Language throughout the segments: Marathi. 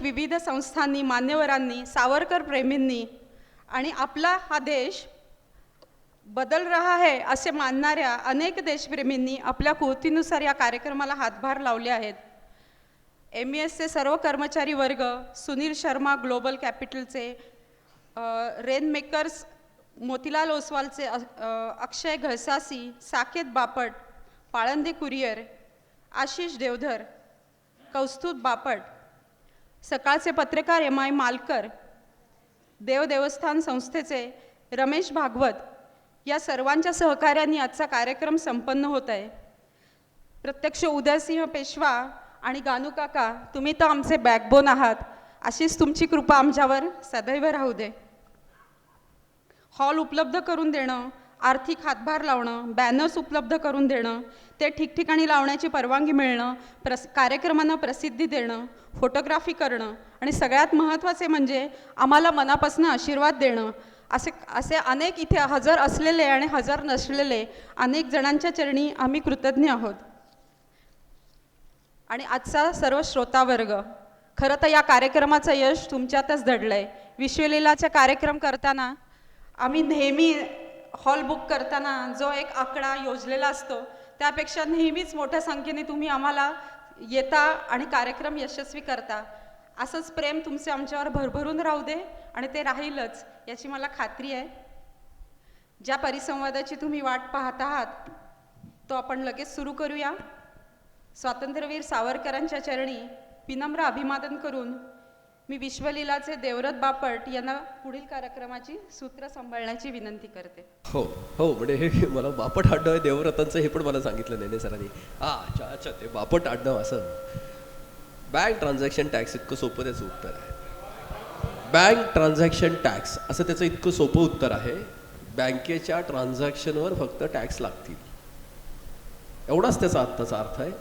विविध संस्थांनी, मान्यवरांनी, सावरकर प्रेमींनी आणि आपला हा देश बदल रहा है असे मानणाऱ्या अनेक देशप्रेमींनी आपल्या कृतीनुसार या कार्यक्रमाला हातभार लावले आहेत. MESचे सर्व कर्मचारी वर्ग, सुनील शर्मा ग्लोबल कॅपिटलचे, रेन मेकर्स मोतीलाल ओसवालचे अक्षय घसासी, साकेत बापट, पाळंदे कुरियर, आशिष देवधर, कौस्तुभ बापट, सकाळचे पत्रकार MI मालकर, देवस्थान संस्थेचे रमेश भागवत या सर्वांच्या सहकार्याने आजचा कार्यक्रम संपन्न होत आहे. प्रत्यक्ष उदयसिंह पेशवा आणि गानू काका, तुम्ही तर आमचे बॅकबोन आहात. अशीच तुमची कृपा आमच्यावर सदैव राहू दे. हॉल उपलब्ध करून देणं, आर्थिक हातभार लावणं, बॅनर्स उपलब्ध करून देणं, ते ठिकठिकाणी लावण्याची परवानगी मिळणं, कार्यक्रमांना प्रसिद्धी देणं, फोटोग्राफी करणं आणि सगळ्यात महत्त्वाचे म्हणजे आम्हाला मनापासून आशीर्वाद देणं, असे अनेक इथे हजर असलेले आणि हजर नसलेले अनेक जणांच्या चरणी आम्ही कृतज्ञ आहोत. आणि आजचा सर्व श्रोतावर्ग, खरं तर या कार्यक्रमाचं यश तुमच्यातच दडलं आहे. विश्वलीलाचा कार्यक्रम करताना आम्ही नेहमी हॉल बुक करताना जो एक आकडा योजलेला असतो त्यापेक्षा नेहमीच मोठ्या संख्येने तुम्ही आम्हाला येता आणि कार्यक्रम यशस्वी करता. असंच प्रेम तुमचे आमच्यावर भरभरून राहू दे आणि ते राहीलच याची मला खात्री आहे. ज्या परिसंवादाची तुम्ही वाट पाहत आहात तो आपण लगेच सुरू करूया. स्वातंत्र्यवीर सावरकरांच्या चरणी विनम्र अभिवादन करून मी विश्वलीलाचे देवरथ बापट यांना पुढील कार्यक्रमाची सूत्र सांभाळण्याची विनंती करते. हो हो, म्हणजे हे मला बापट आडनाव आहे देवरथांचं हे पण मला सांगितलं नेने सरांनी. अच्छा अच्छा, ते बापट आडनाव असं. बँक ट्रान्झॅक्शन टॅक्स इतकं सोपं त्याचं उत्तर आहे. बँक ट्रान्झॅक्शन टॅक्स असं त्याचं इतकं सोपं उत्तर आहे. बँकेच्या ट्रान्झॅक्शनवर फक्त टॅक्स लागतील एवढाच त्याचा आत्ताचा अर्थ आहे.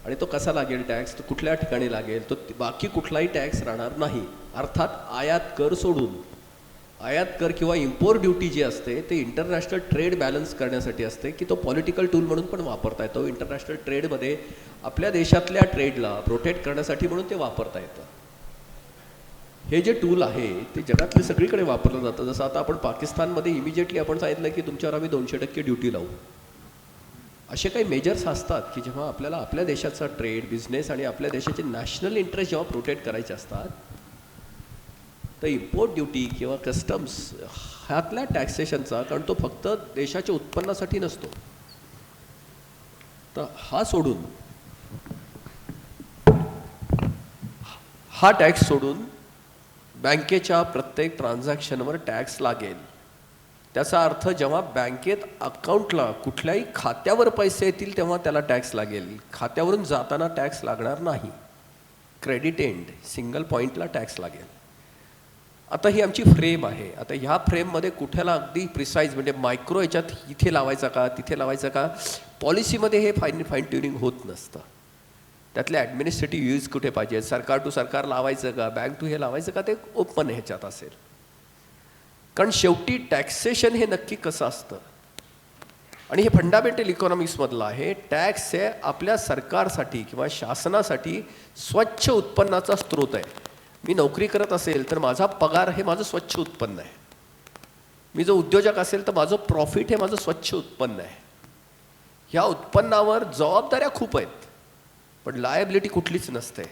आणि तो कसा लागेल टॅक्स, तो कुठल्या ठिकाणी लागेल, तो बाकी कुठलाही टॅक्स राहणार नाही. अर्थात आयात कर सोडून. आयात कर किंवा इम्पोर्ट ड्युटी जी असते ते इंटरनॅशनल ट्रेड बॅलन्स करण्यासाठी असते, की तो पॉलिटिकल टूल म्हणून पण वापरता येतो. इंटरनॅशनल ट्रेडमध्ये आपल्या देशातल्या ट्रेडला प्रोटेक्ट करण्यासाठी म्हणून ते वापरता येतं. हे जे टूल आहे ते जगातले सगळीकडे वापरलं जातं. जसं आता आपण पाकिस्तानमध्ये इमिजिएटली आपण सांगितलं की तुमच्यावर आम्ही 200% ड्युटी लावू. असे काही मेजर्स असतात की जेव्हा आपल्याला आपल्या देशाचा ट्रेड बिझनेस आणि आपल्या देशाचे नॅशनल इंटरेस्ट जेव्हा प्रोटेक्ट करायचे असतात तर इम्पोर्ट ड्युटी किंवा कस्टम्स ह्यातल्या टॅक्सेशनचा, कारण तो फक्त देशाच्या उत्पन्नासाठी नसतो, तर हा सोडून हा टॅक्स सोडून बँकेच्या प्रत्येक ट्रान्झॅक्शनवर टॅक्स लागेल. त्याचा अर्थ जेव्हा बँकेत अकाउंटला कुठल्याही खात्यावर पैसे येतील तेव्हा त्याला टॅक्स लागेल. खात्यावरून जाताना टॅक्स लागणार नाही. क्रेडिट एंड सिंगल पॉईंटला टॅक्स लागेल. आता ही आमची फ्रेम आहे. आता ह्या फ्रेममध्ये कुठल्याला अगदी प्रिसाईज म्हणजे मायक्रो याच्यात इथे लावायचा का तिथे लावायचा का, पॉलिसीमध्ये हे फाईन ट्युनिंग होत नसतं. त्यातले ॲडमिनिस्ट्रेटिव्ह यूज कुठे पाहिजे, सरकार टू सरकार लावायचं का, बँक टू हे लावायचं का, ते ओपन ह्याच्यात असेल. कारण शेवटी टॅक्सेशन हे नक्की कसं असतं आणि हे फंडामेंटल इकॉनॉमिक्समधलं आहे. टॅक्स हे आपल्या सरकारसाठी किंवा शासनासाठी स्वच्छ उत्पन्नाचा स्रोत आहे. मी नोकरी करत असेल तर माझा पगार हे माझं स्वच्छ उत्पन्न आहे. मी जो उद्योजक असेल तर माझं प्रॉफिट हे माझं स्वच्छ उत्पन्न आहे. ह्या उत्पन्नावर जबाबदाऱ्या खूप आहेत पण लायबिलिटी कुठलीच नसते.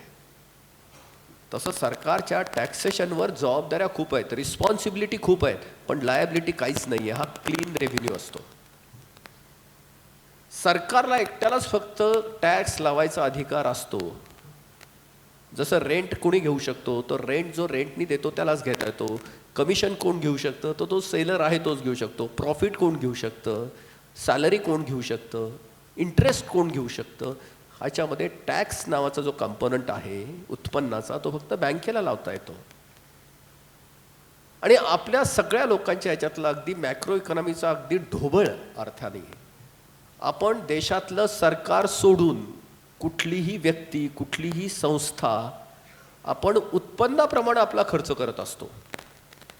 तसं सरकारच्या टॅक्सेशनवर जबाबदाऱ्या खूप आहेत, रिस्पॉन्सिबिलिटी खूप आहेत, पण लायबिलिटी काहीच नाही आहे. हा क्लीन रेव्हेन्यू असतो. सरकारला एकट्यालाच फक्त टॅक्स लावायचा अधिकार असतो. जसं रेंट कोणी घेऊ शकतो, तो रेंट जो रेंटनी देतो त्यालाच घेता येतो. कमिशन कोण घेऊ शकतं, तो तो सेलर आहे तोच घेऊ शकतो. प्रॉफिट कोण घेऊ शकतं, सॅलरी कोण घेऊ शकतं, इंटरेस्ट कोण घेऊ शकतं. ह्याच्यामध्ये टॅक्स नावाचा जो कंपोनंट आहे उत्पन्नाचा तो फक्त बँकेला लावता येतो. आणि आपल्या सगळ्या लोकांच्या ह्याच्यातला अगदी मॅक्रो इकॉनॉमीचा अगदी ढोबळ अर्थाने आपण देशातलं सरकार सोडून कुठलीही व्यक्ती कुठलीही संस्था आपण उत्पन्नाप्रमाणे आपला खर्च करत असतो.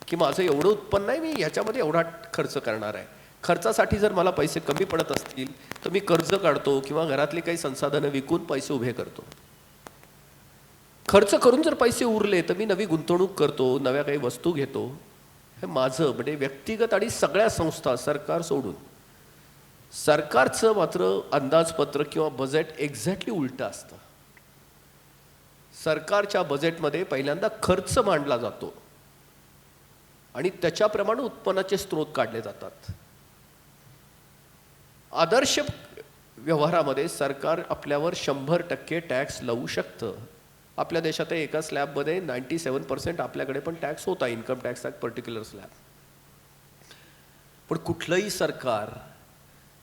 की माझं एवढं उत्पन्न आहे, मी ह्याच्यामध्ये एवढा खर्च करणार आहे. खर्चासाठी जर मला पैसे कमी पडत असतील तर मी कर्ज काढतो किंवा घरातली काही संसाधनं विकून पैसे उभे करतो. खर्च करून जर पैसे उरले तर मी नवी गुंतवणूक करतो, नव्या काही वस्तू घेतो. हे माझं म्हणजे व्यक्तिगत आणि सगळ्या संस्था सरकार सोडून. सरकारचं मात्र अंदाजपत्र किंवा बजेट एक्झॅक्टली उलटं असतं. सरकारच्या बजेटमध्ये पहिल्यांदा खर्च मांडला जातो आणि त्याच्याप्रमाणे उत्पन्नाचे स्रोत काढले जातात. आदर्श व्यवहारामध्ये सरकार आपल्यावर 100% टॅक्स लावू शकतं. आपल्या देशात एका स्लॅबमध्ये 97% आपल्याकडे पण टॅक्स होता, इन्कम टॅक्सचा पर्टिक्युलर स्लॅब. पण कुठलंही सरकार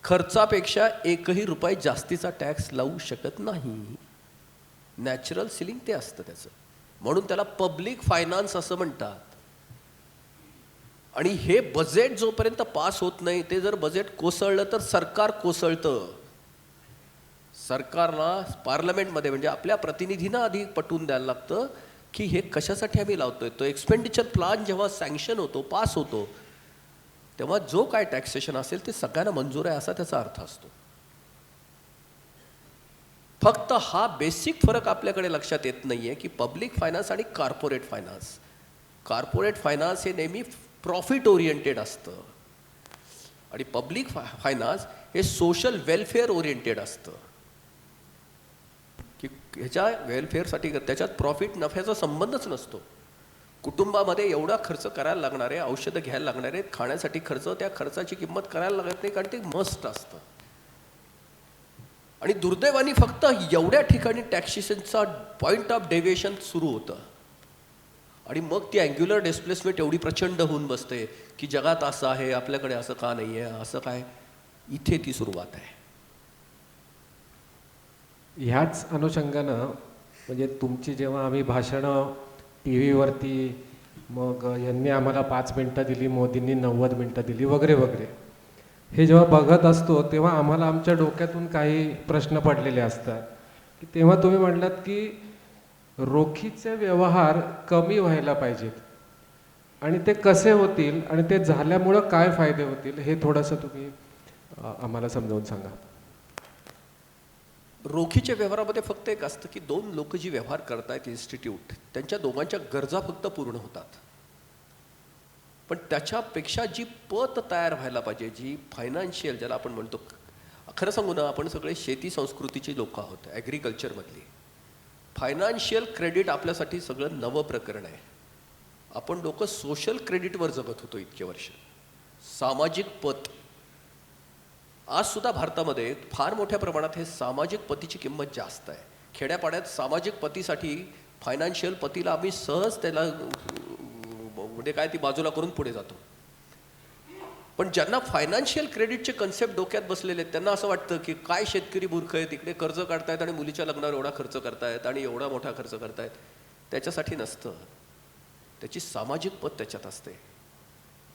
खर्चापेक्षा एकही रुपये जास्तीचा टॅक्स लावू शकत नाही. नॅचरल सिलिंग ते असतं त्याचं. म्हणून त्याला पब्लिक फायनान्स असं म्हणतात. आणि हे बजेट जोपर्यंत पास होत नाही, ते जर बजेट कोसळलं तर सरकार कोसळतं. सरकारला पार्लमेंटमध्ये म्हणजे आपल्या प्रतिनिधींना आधी पटवून द्यायला लागतं की हे कशासाठी आम्ही लावतोय. तो एक्सपेंडिचर प्लान जेव्हा सँक्शन होतो, पास होतो, तेव्हा जो काय टॅक्सेशन असेल ते सगळ्यांना मंजूर आहे असा त्याचा अर्थ असतो. फक्त हा बेसिक फरक आपल्याकडे लक्षात येत नाहीये की पब्लिक फायनान्स आणि कॉर्पोरेट फायनान्स. कॉर्पोरेट फायनान्स हे नेहमी प्रॉफिट ओरिएंटेड असतं आणि पब्लिक फायनान्स हे सोशल वेलफेअर ओरिएंटेड असतं. की ह्याच्या वेलफेअरसाठी त्याच्यात प्रॉफिट नफ्याचा संबंधच नसतो. कुटुंबामध्ये एवढा खर्च करायला लागणार आहे, औषधं घ्यायला लागणार आहेत, खाण्यासाठी खर्च, त्या खर्चाची किंमत करायला लागत नाही कारण ते मस्ट असतं. आणि दुर्दैवाने फक्त एवढ्या ठिकाणी टॅक्सेशनचा पॉईंट ऑफ डेव्हिएशन सुरू होतं आणि मग ती अँग्युलर डिस्प्लेसमेंट एवढी प्रचंड होऊन बसते की जगात असं आहे, आपल्याकडे असं का नाही आहे, असं काय. इथे ती सुरुवात आहे. ह्याच अनुषंगानं म्हणजे तुमची जेव्हा आम्ही भाषणं टी व्हीवरती, मग यांनी आम्हाला 5 मिनटं दिली, मोदींनी 90 मिनटं दिली वगैरे वगैरे, हे जेव्हा बघत असतो तेव्हा आम्हाला आमच्या डोक्यातून काही प्रश्न पडलेले असतात. की तेव्हा तुम्ही म्हटलात की रोखीचे व्यवहार कमी व्हायला पाहिजेत आणि ते कसे होतील आणि ते झाल्यामुळं काय फायदे होतील हे थोडंसं तुम्ही आम्हाला समजावून सांगा. रोखीच्या व्यवहारामध्ये फक्त एक असतं की दोन लोक जी व्यवहार करतायत इन्स्टिट्यूट, त्यांच्या दोघांच्या गरजा फक्त पूर्ण होतात. पण त्याच्यापेक्षा जी पत तयार व्हायला पाहिजे, जी फायनान्शियल, ज्याला आपण म्हणतो, खरं सांगू ना, आपण सगळे शेती संस्कृतीची लोक आहोत, ॲग्रिकल्चरमधली. फायनान्शियल क्रेडिट आपल्यासाठी सगळं नवं प्रकरण आहे. आपण लोक सोशल क्रेडिटवर जगत होतो इतके वर्ष. सामाजिक पत आज सुद्धा भारतामध्ये फार मोठ्या प्रमाणात हे सामाजिक पतीची किंमत जास्त आहे. खेड्यापाड्यात सामाजिक पतीसाठी फायनान्शियल पतीला आम्ही सहज त्याला म्हणजे काय ती बाजूला करून पुढे जातो. पण ज्यांना फायनान्शियल क्रेडिटचे कन्सेप्ट डोक्यात बसलेले आहेत त्यांना असं वाटतं की काय शेतकरी मूर्ख आहेत, इकडे कर्ज काढतायत आणि मुलीच्या लग्नावर एवढा खर्च करतायत आणि एवढा मोठा खर्च करतायत. त्याच्यासाठी नसतं. त्याची सामाजिक पत त्याच्यात असते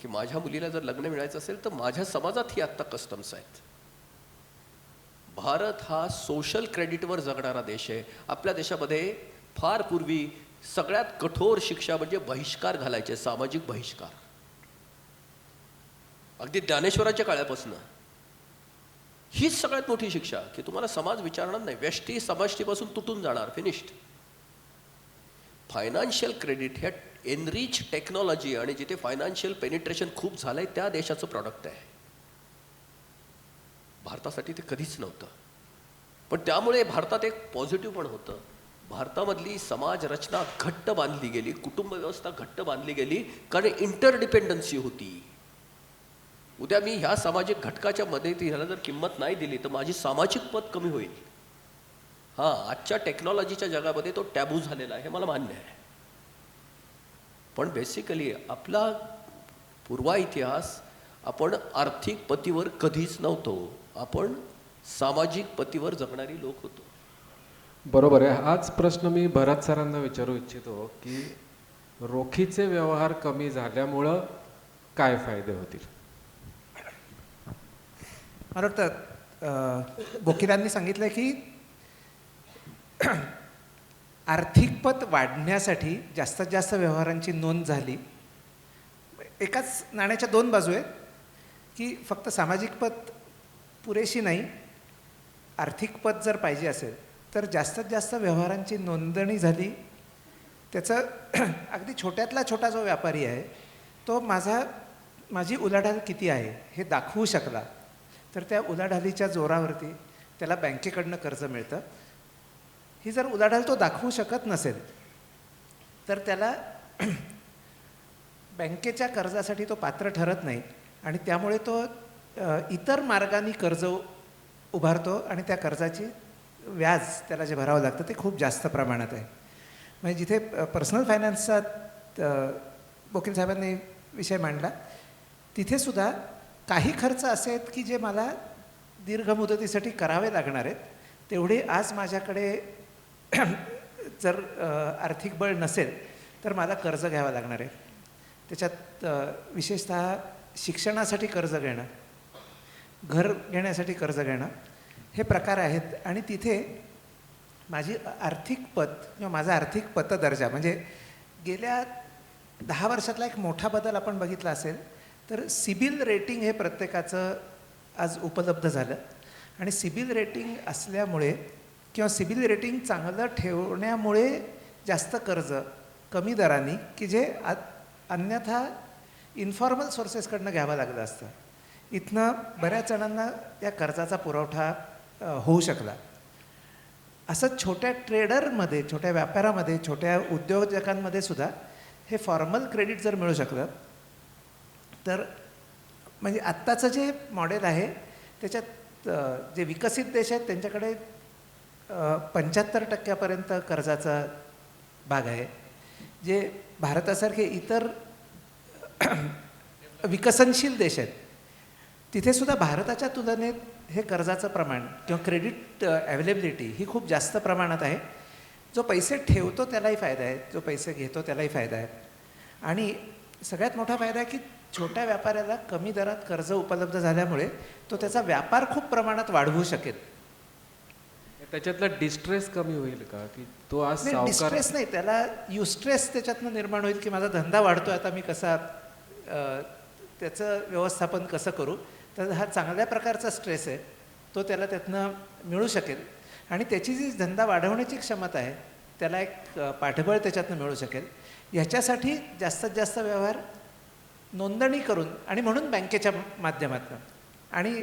की माझ्या मुलीला जर लग्न मिळायचं असेल तर माझ्या समाजात ही आत्ता कस्टम्स आहेत. भारत हा सोशल क्रेडिटवर जगणारा देश आहे. आपल्या देशामध्ये फार पूर्वी सगळ्यात कठोर शिक्षा म्हणजे बहिष्कार घालायचे, सामाजिक बहिष्कार. अगदी ज्ञानेश्वराच्या काळापासून हीच सगळ्यात मोठी शिक्षा की तुम्हाला समाज विचारणार नाही, व्यष्टी समष्टीपासून तुटून जाणार, फिनिश्ड. फायनान्शियल क्रेडिट ह्या एनरिच टेक्नॉलॉजी आणि जिथे फायनान्शियल पेनिट्रेशन खूप झालंय त्या देशाचं प्रॉडक्ट आहे. भारतासाठी ते कधीच नव्हतं. पण त्यामुळे भारतात एक पॉझिटिव्ह पण होतं. भारतामधली समाज रचना घट्ट बांधली गेली, कुटुंब व्यवस्था घट्ट बांधली गेली कारण इंटरडिपेंडन्सी होती. उद्या मी ह्या सामाजिक घटकाच्या मध्ये ह्याला जर किंमत नाही दिली तर माझी सामाजिक पत कमी होईल. हां, आजच्या टेक्नॉलॉजीच्या जगामध्ये तो टॅबू झालेला आहे, हे मला मान्य आहे. पण बेसिकली आपला पूर्वा इतिहास आपण आर्थिक पतीवर कधीच नव्हतो, आपण सामाजिक पतीवर जगणारी लोक होतो. बरोबर आहे. हाच प्रश्न मी भरत सरांना विचारू इच्छितो की रोखीचे व्यवहार कमी झाल्यामुळं काय फायदे होतील. मला वाटतं वकिलांनी सांगितलं की आर्थिक पत वाढण्यासाठी जास्तीत जास्त व्यवहारांची नोंद झाली. एकाच नाण्याच्या दोन बाजू आहेत की फक्त सामाजिक पत पुरेशी नाही, आर्थिक पत जर पाहिजे असेल तर जास्तीत जास्त व्यवहारांची नोंदणी झाली त्याचं अगदी छोट्यातला छोटा जो व्यापारी आहे तो माझी उलाढाल किती आहे हे दाखवू शकला तर त्या उलाढालीच्या जोरावरती त्याला बँकेकडनं कर्ज मिळतं. ही जर उलाढाल तो दाखवू शकत नसेल तर त्याला बँकेच्या कर्जासाठी तो पात्र ठरत नाही आणि त्यामुळे तो इतर मार्गाने कर्ज उभारतो आणि त्या कर्जाची व्याज त्याला जे भरावं लागतं ते खूप जास्त प्रमाणात आहे. म्हणजे जिथे पर्सनल फायनान्सचा वकील साहेबांनी विषय मांडला तिथे सुद्धा काही खर्च असे आहेत की जे मला दीर्घ मुदतीसाठी करावे लागणार आहेत तेवढे आज माझ्याकडे जर आर्थिक बळ नसेल तर मला कर्ज घ्यावं लागणार आहे. त्याच्यात विशेषतः शिक्षणासाठी कर्ज घेणं, घर घेण्यासाठी कर्ज घेणं हे प्रकार आहेत आणि तिथे माझी आर्थिक पत किंवा माझा आर्थिक पतदर्जा म्हणजे गेल्या 10 वर्षातला एक मोठा बदल आपण बघितला असेल तर सिबिल रेटिंग हे प्रत्येकाचं आज उपलब्ध झालं आणि सिबिल रेटिंग असल्यामुळे किंवा सिबिल रेटिंग चांगलं ठेवण्यामुळे जास्त कर्ज कमी दराने की जे अन्यथा इन्फॉर्मल सोर्सेसकडनं घ्यावं लागलं असतं. इथनं बऱ्याच जणांना या कर्जाचा पुरवठा होऊ शकला. असं छोट्या ट्रेडरमध्ये, छोट्या व्यापारामध्ये, छोट्या उद्योजकांमध्ये सुद्धा हे फॉर्मल क्रेडिट जर मिळू शकलं तर म्हणजे आत्ताचं जे मॉडेल आहे त्याच्यात जे विकसित देश आहेत त्यांच्याकडे 75% कर्जाचा भाग आहे. जे भारतासारखे इतर विकसनशील देश आहेत तिथे सुद्धा भारताच्या तुलनेत हे कर्जाचं प्रमाण किंवा क्रेडिट अवेलेबिलिटी ही खूप जास्त प्रमाणात आहे. जो पैसे ठेवतो त्यालाही फायदा आहे, जो पैसे घेतो त्यालाही फायदा आहे आणि सगळ्यात मोठा फायदा आहे की छोट्या व्यापाऱ्याला कमी दरात कर्ज उपलब्ध झाल्यामुळे तो त्याचा व्यापार खूप प्रमाणात वाढवू शकेल. त्याच्यातला डिस्ट्रेस कमी होईल का की तो आज सावकार डिस्ट्रेस नाही, त्याला युस्ट्रेस त्याच्यातनं निर्माण होईल की माझा धंदा वाढतोय आता मी कसा त्याचं व्यवस्थापन कसं करू. तर हा चांगल्या प्रकारचा स्ट्रेस आहे तो त्याला त्यातनं मिळू शकेल आणि त्याची जी धंदा वाढवण्याची क्षमता आहे त्याला एक पाठबळ त्याच्यातनं मिळू शकेल. ह्याच्यासाठी जास्तीत जास्त व्यवहार नोंदणी करून आणि म्हणून बँकेच्या माध्यमातून आणि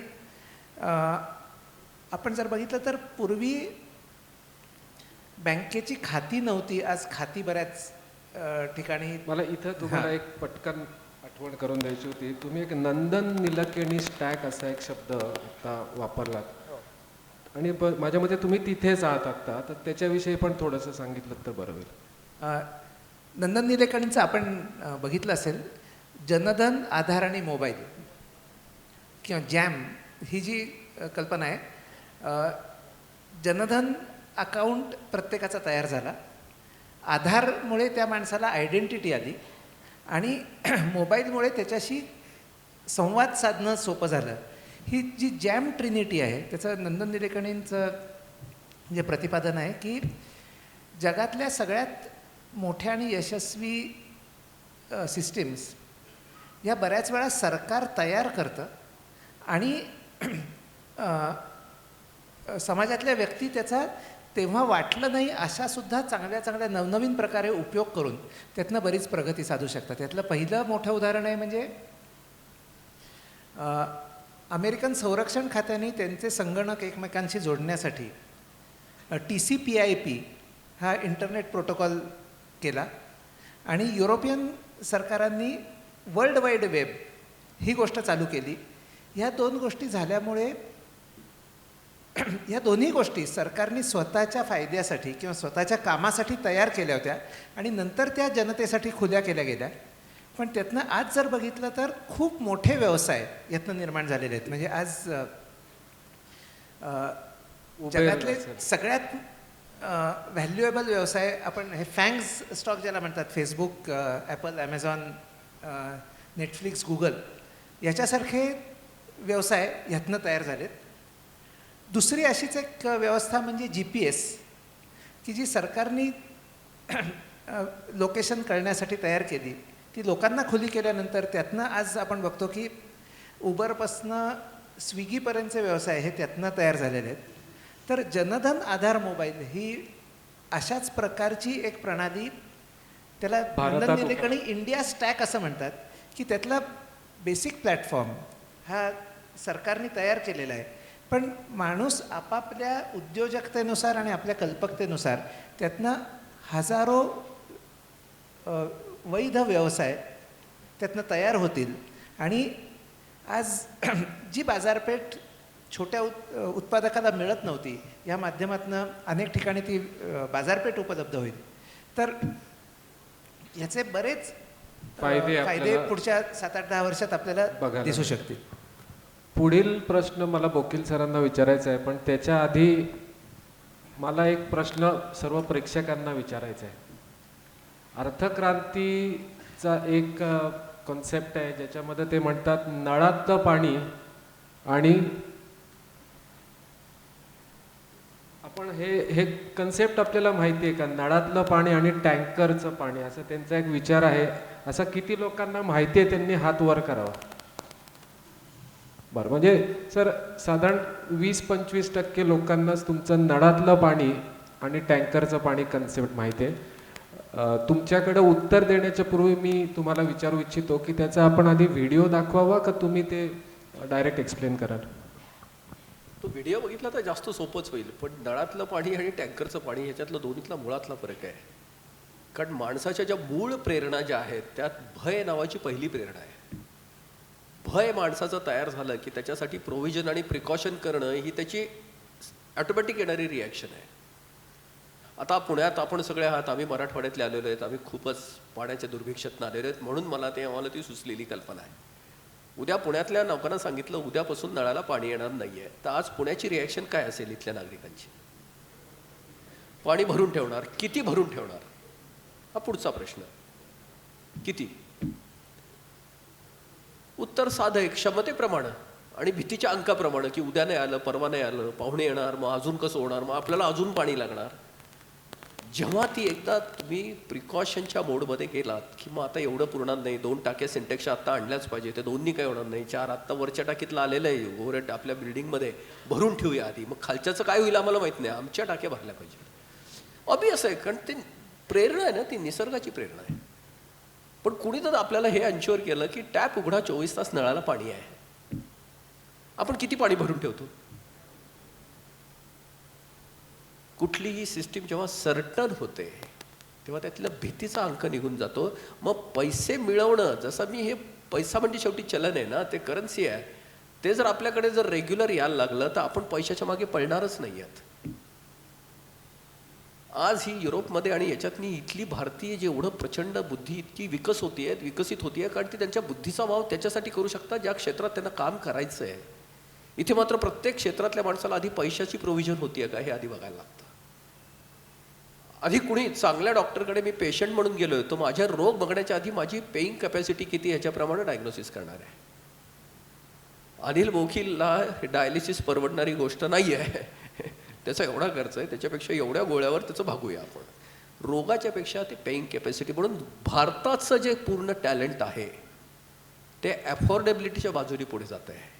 आपण जर बघितलं तर पूर्वी बँकेची खाती नव्हती, आज खाती बऱ्याच ठिकाणी. मला इथं तुम्हाला एक पटकन आठवण करून द्यायची होती. तुम्ही एक नंदन निलकेणी स्टॅक असा एक शब्द आता वापरलात आणि माझ्या मते तुम्ही तिथेच आहात आत्ता, तर त्याच्याविषयी पण थोडंसं सांगितलं तर बरं होईल. नंदन निलेकणींचं आपण बघितलं असेल जनधन, आधार आणि मोबाईल किंवा जॅम ही जी कल्पना आहे. जनधन अकाउंट प्रत्येकाचा तयार झाला, आधारमुळे त्या माणसाला आयडेंटिटी आली आणि मोबाईलमुळे त्याच्याशी संवाद साधणं सोपं झालं. ही जी जॅम ट्रिनिटी आहे त्याचं नंदन निलेकणींचं जे प्रतिपादन आहे की जगातल्या सगळ्यात मोठ्या आणि यशस्वी सिस्टीम्स या बऱ्याच वेळा सरकार तयार करतं आणि समाजातल्या व्यक्ती त्याचा तेव्हा वाटलं नाही अशासुद्धा चांगल्या चांगल्या नवनवीन प्रकारे उपयोग करून त्यातनं बरीच प्रगती साधू शकतात. त्यातलं पहिलं मोठं उदाहरण आहे म्हणजे अमेरिकन संरक्षण खात्याने त्यांचे संगणक एकमेकांशी जोडण्यासाठी TCP/IP हा इंटरनेट प्रोटोकॉल केला आणि युरोपियन सरकारांनी वर्ल्ड वाईड वेब ही गोष्ट चालू केली. ह्या दोन गोष्टी झाल्यामुळे या दोन्ही गोष्टी सरकारने स्वतःच्या फायद्यासाठी किंवा स्वतःच्या कामासाठी तयार केल्या होत्या आणि नंतर त्या जनतेसाठी खुल्या केल्या गेल्या. पण त्यातनं आज जर बघितलं तर खूप मोठे व्यवसाय यातनं निर्माण झालेले आहेत. म्हणजे आज जगातले सगळ्यात व्हॅल्युएबल व्यवसाय आपण हे फँग्स स्टॉक ज्याला म्हणतात, Facebook, Apple, Amazon, Netflix, Google याच्यासारखे व्यवसाय ह्यातनं तयार झालेत. दुसरी अशीच एक व्यवस्था म्हणजे GPS की जी सरकारने लोकेशन कळण्यासाठी तयार केली, ती लोकांना खुली केल्यानंतर त्यातनं आज आपण बघतो की उबरपासनं स्विगीपर्यंतचे व्यवसाय हे त्यातनं तयार झालेले आहेत. तर जनधन, आधार, मोबाईल ही अशाच प्रकारची एक प्रणाली त्याला भारतात लंडन निलेकणी इंडिया स्टॅक असं म्हणतात, की त्यातला बेसिक प्लॅटफॉर्म हा सरकारने तयार केलेला आहे. पण माणूस आपापल्या उद्योजकतेनुसार आणि आपल्या कल्पकतेनुसार त्यातनं हजारो वैध व्यवसाय त्यातनं तयार होतील. आणि आज जी बाजारपेठ छोट्या उत्पादकाला मिळत नव्हती, या माध्यमातून अनेक ठिकाणी ती बाजारपेठ उपलब्ध होईल. तर याचे बरेच फायदे फायदे पुढच्या 7-8-10 वर्षात आपल्याला बघायला दिसू शकतील. पुढील प्रश्न मला वकील सरांना विचारायचा आहे, पण त्याच्या आधी मला एक प्रश्न सर्व प्रेक्षकांना विचारायचा आहे. अर्थक्रांतीचा एक कॉन्सेप्ट आहे ज्याच्यामध्ये ते म्हणतात नळातलं पाणी आणि आपण हे कन्सेप्ट आपल्याला माहिती आहे का, नळातलं पाणी आणि टँकरचं पाणी, असं त्यांचा एक विचार आहे. असं किती लोकांना माहिती आहे, त्यांनी हात वर करावा. बरं, म्हणजे सर साधारण 20-25% लोकांनाच तुमचं नळातलं पाणी आणि टँकरचं पाणी कन्सेप्ट माहिती आहे. तुमच्याकडे उत्तर देण्याच्या पूर्वी मी तुम्हाला विचारू इच्छितो की त्याचा आपण आधी व्हिडिओ दाखवावा का तुम्ही ते डायरेक्ट एक्सप्लेन कराल? तो व्हिडिओ बघितला तर जास्त सोपंच होईल. पण नळातलं पाणी आणि टँकरचं पाणी ह्याच्यातलं दोन्हीतला मुळातला फरक आहे. कारण माणसाच्या ज्या मूळ प्रेरणा ज्या आहेत त्यात भय नावाची पहिली प्रेरणा आहे. भय माणसाचं तयार झालं की त्याच्यासाठी प्रोव्हिजन आणि प्रिकॉशन करणं ही त्याची ऑटोमॅटिक येणारी रिॲक्शन आहे. आता पुण्यात आपण सगळे आहात, आम्ही मराठवाड्यातले आलेलो आहेत, आम्ही खूपच पाण्याच्या दुर्भिक्षातून आलेलो आहेत, म्हणून आम्हाला ती सुचलेली कल्पना आहे. उद्या पुण्यातल्या लोकांना सांगितलं उद्यापासून नळाला पाणी येणार नाहीये, तर आज पुण्याची रिॲक्शन काय असेल इथल्या नागरिकांची? पाणी भरून ठेवणार, किती भरून ठेवणार हा पुढचा प्रश्न. किती? उत्तर साधं आहे, क्षमतेप्रमाणे आणि भीतीच्या अंकाप्रमाणे, की उद्या नाही आलं, परवा नाही आलं, पाहुणे येणार, मग अजून कसं होणार, मग आपल्याला अजून पाणी लागणार. जेव्हा ती एकदा तुम्ही प्रिकॉशनच्या मोडमध्ये गेलात की मग आता एवढं पुरणार नाही, 2 टाक्या सिंटेक्सच्या आत्ता आणल्याच पाहिजे, ते दोन्ही काही होणार नाही, 4 आत्ता वरच्या टाकीतलं आलेलं आहे ओव्हरहेड आपल्या बिल्डिंगमध्ये, भरून ठेवूया आधी, मग खालच्याचं काय होईल आम्हाला माहीत नाही, आमच्या टाक्या भरल्या पाहिजे. ऑब्वियस आहे, कारण ते प्रेरणा आहे ना, ती निसर्गाची प्रेरणा आहे. पण कुणी तर आपल्याला हे अनश्युअर केलं की टॅप उघडा, 24 तास नळाला पाणी आहे. आपण किती पाणी भरून ठेवतो? कुठलीही सिस्टीम जेव्हा सर्टन होते तेव्हा त्यातल्या भीतीचा अंक निघून जातो. मग पैसे मिळवणं, जसं मी हे पैसा म्हणजे शेवटी चलन आहे ना, ते करन्सी आहे, ते जर आपल्याकडे जर रेग्युलर यायला लागलं तर आपण पैशाच्या मागे पळणारच नाही आहेत. आज ही युरोपमध्ये आणि याच्यातनी इथली भारतीय जेवढं प्रचंड बुद्धी इतकी विकसित होतीये कारण ती त्यांच्या बुद्धीचा वाव त्याच्यासाठी करू शकतात ज्या क्षेत्रात त्यांना काम करायचं आहे. इथे मात्र प्रत्येक क्षेत्रातल्या माणसाला आधी पैशाची प्रोव्हिजन होतीये का हे आधी बघायला लागतं. आधी कुणी चांगल्या डॉक्टरकडे मी पेशंट म्हणून गेलोय, तो माझ्या रोग बघण्याच्या आधी माझी पेईंग कॅपॅसिटी किती ह्याच्याप्रमाणे डायग्नोसिस करणार आहे. अनिल बोखीलला डायलिसिस परवडणारी गोष्ट नाही आहे, त्याचा एवढा खर्च आहे, त्याच्यापेक्षा एवढ्या गोळ्यावर त्याचं भागूया आपण. रोगाच्या पेक्षा ते पेईंग कॅपॅसिटी. म्हणून भारताचं जे पूर्ण टॅलेंट आहे ते अफोर्डेबिलिटीच्या बाजूने पुढे जात आहे.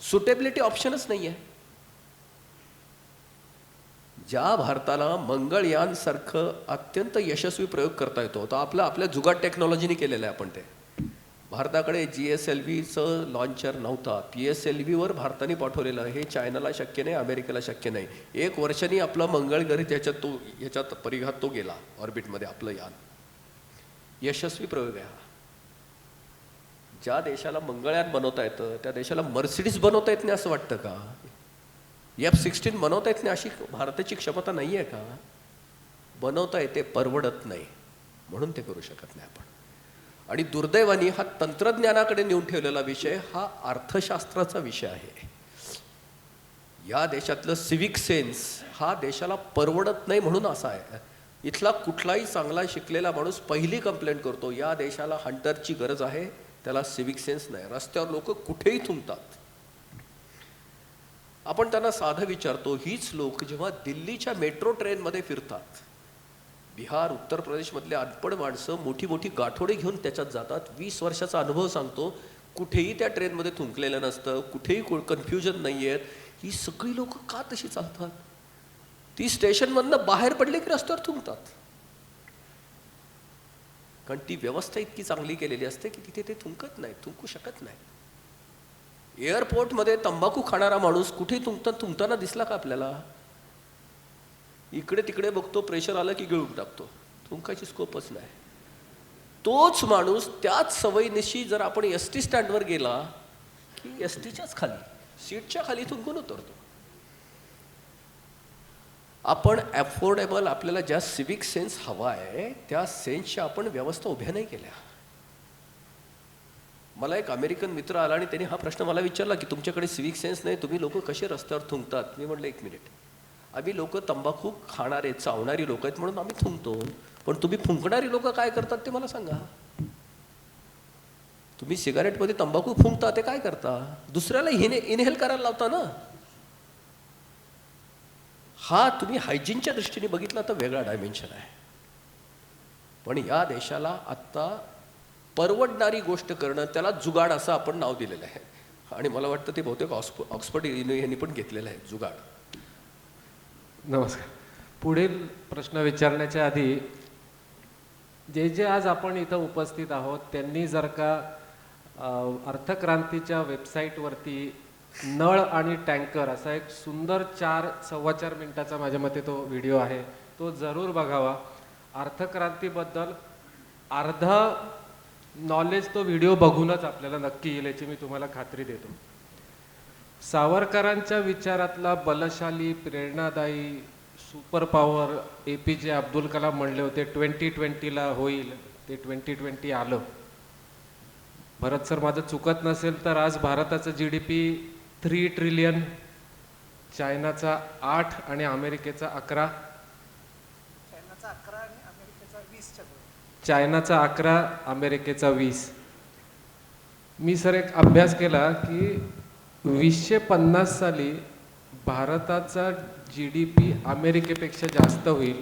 सुटेबिलिटी ऑप्शनच नाही आहे. ज्या भारताला मंगळयान सारखं अत्यंत यशस्वी प्रयोग करता येतो, तर आपल्या जुगाट टेक्नॉलॉजीने केलेलं आहे आपण. ते भारताकडे GSLVचं लॉन्चर नव्हता, PSLVवर भारताने पाठवलेलं, हे चायनाला शक्य नाही, अमेरिकेला शक्य नाही. 1 वर्षांनी आपला मंगळ गणित ह्याच्यात परिघात तो गेला ऑर्बिटमध्ये, आपलं यान. यशस्वी प्रयोग आहे हा. ज्या देशाला मंगळयान बनवता येतं त्या देशाला मर्सिडीज बनवता येत नाही असं वाटतं का? F-16 बनवता येत नाही अशी भारताची क्षमता नाही आहे का? बनवता येते, परवडत नाही, म्हणून ते करू शकत नाही आपण. आणि दुर्दैवाने हा तंत्रज्ञानाकडे नेऊन ठेवलेला विषय हा अर्थशास्त्राचा विषय आहे. या देशातलं सिव्हिक सेन्स हा देशाला परवडत नाही म्हणून असा आहे. इथला कुठलाही चांगला शिकलेला माणूस पहिली कंप्लेंट करतो, या देशाला हंटरची गरज आहे, त्याला सिव्हिक सेन्स नाही. रस्त्यावर लोक कुठेही थुंकतात. आपण त्यांना साधं विचारतो, हीच लोक जेव्हा दिल्लीच्या मेट्रो ट्रेनमध्ये फिरतात, बिहार उत्तर प्रदेशमधले अनपढ माणसं मोठी मोठी गाठोडे घेऊन त्याच्यात जातात. 20 वर्षाचा अनुभव सांगतो, कुठेही त्या ट्रेनमध्ये थुंकलेलं नसतं, कुठेही कन्फ्युजन नाही आहेत. ही सगळी लोक का तशी चालतात? ती स्टेशनमधनं बाहेर पडले की रस्त्यावर थुंकतात. कारण ती व्यवस्था इतकी चांगली केलेली असते की तिथे ते थुंकू शकत नाही. एअरपोर्टमध्ये तंबाखू खाणारा माणूस कुठे थुंकताना दिसला का आपल्याला? इकडे तिकडे बघतो, प्रेशर आलं की गिळून टाकतो, थुंकायची स्कोपच नाही. तोच माणूस त्याच सवयीनिशी जर आपण एसटी स्टँडवर गेला की एसटीच्याच खाली, सीटच्या खाली थुंकून उतरतो. आपण अफोर्डेबल, आपल्याला ज्या सिविक सेन्स हवा आहे त्या सेन्सच्या आपण व्यवस्था उभ्या नाही केल्या. मला एक अमेरिकन मित्र आला आणि त्याने हा प्रश्न मला विचारला की तुमच्याकडे सिविक सेन्स नाही, तुम्ही लोक कसे रस्त्यावर थुंकतात? मी म्हटलं 1 मिनिट, आम्ही लोक तंबाखू खाणारे चावणारी लोक आहेत म्हणून आम्ही थुंकतो, पण तुम्ही फुंकणारी लोक काय करतात ते मला सांगा. तुम्ही सिगारेटमध्ये तंबाखू फुंकता ते काय करता? दुसऱ्याला इनहेल करायला लावता ना. हा तुम्ही हायजीनच्या दृष्टीने बघितला तर वेगळा डायमेन्शन आहे. पण या देशाला आत्ता परवडणारी गोष्ट करणं, त्याला जुगाड असं आपण नाव दिलेलं आहे. आणि मला वाटतं ते बहुतेक ऑक्सफर्ड यांनी पण घेतलेलं आहे, जुगाड. नमस्कार. पुढील प्रश्न विचारण्याच्या आधी जे आज आपण इथं उपस्थित आहोत त्यांनी जर का अर्थक्रांतीच्या वेबसाईटवरती नळ आणि टँकर असा एक सुंदर 4-4.25 मिनिटाचा माझ्या मते तो व्हिडिओ आहे, तो जरूर बघावा. अर्थक्रांतीबद्दल अर्धा नॉलेज तो व्हिडिओ बघूनच आपल्याला नक्की येईल याची मी तुम्हाला खात्री देतो. सावरकरांच्या विचारातला बलशाली, प्रेरणादायी, super power APJ Abdul Kalam म्हणले होते 2020ला होईल, ते 2020 आलं. भरत सर माझं चुकत नसेल तर आज भारताचं GDP 3 ट्रिलियन, चायनाचा 8 आणि अमेरिकेचा 11. चायनाचा 11, अमेरिकेचा 20. मी सर एक अभ्यास केला की 2050 साली भारताचा GDP अमेरिकेपेक्षा जास्त होईल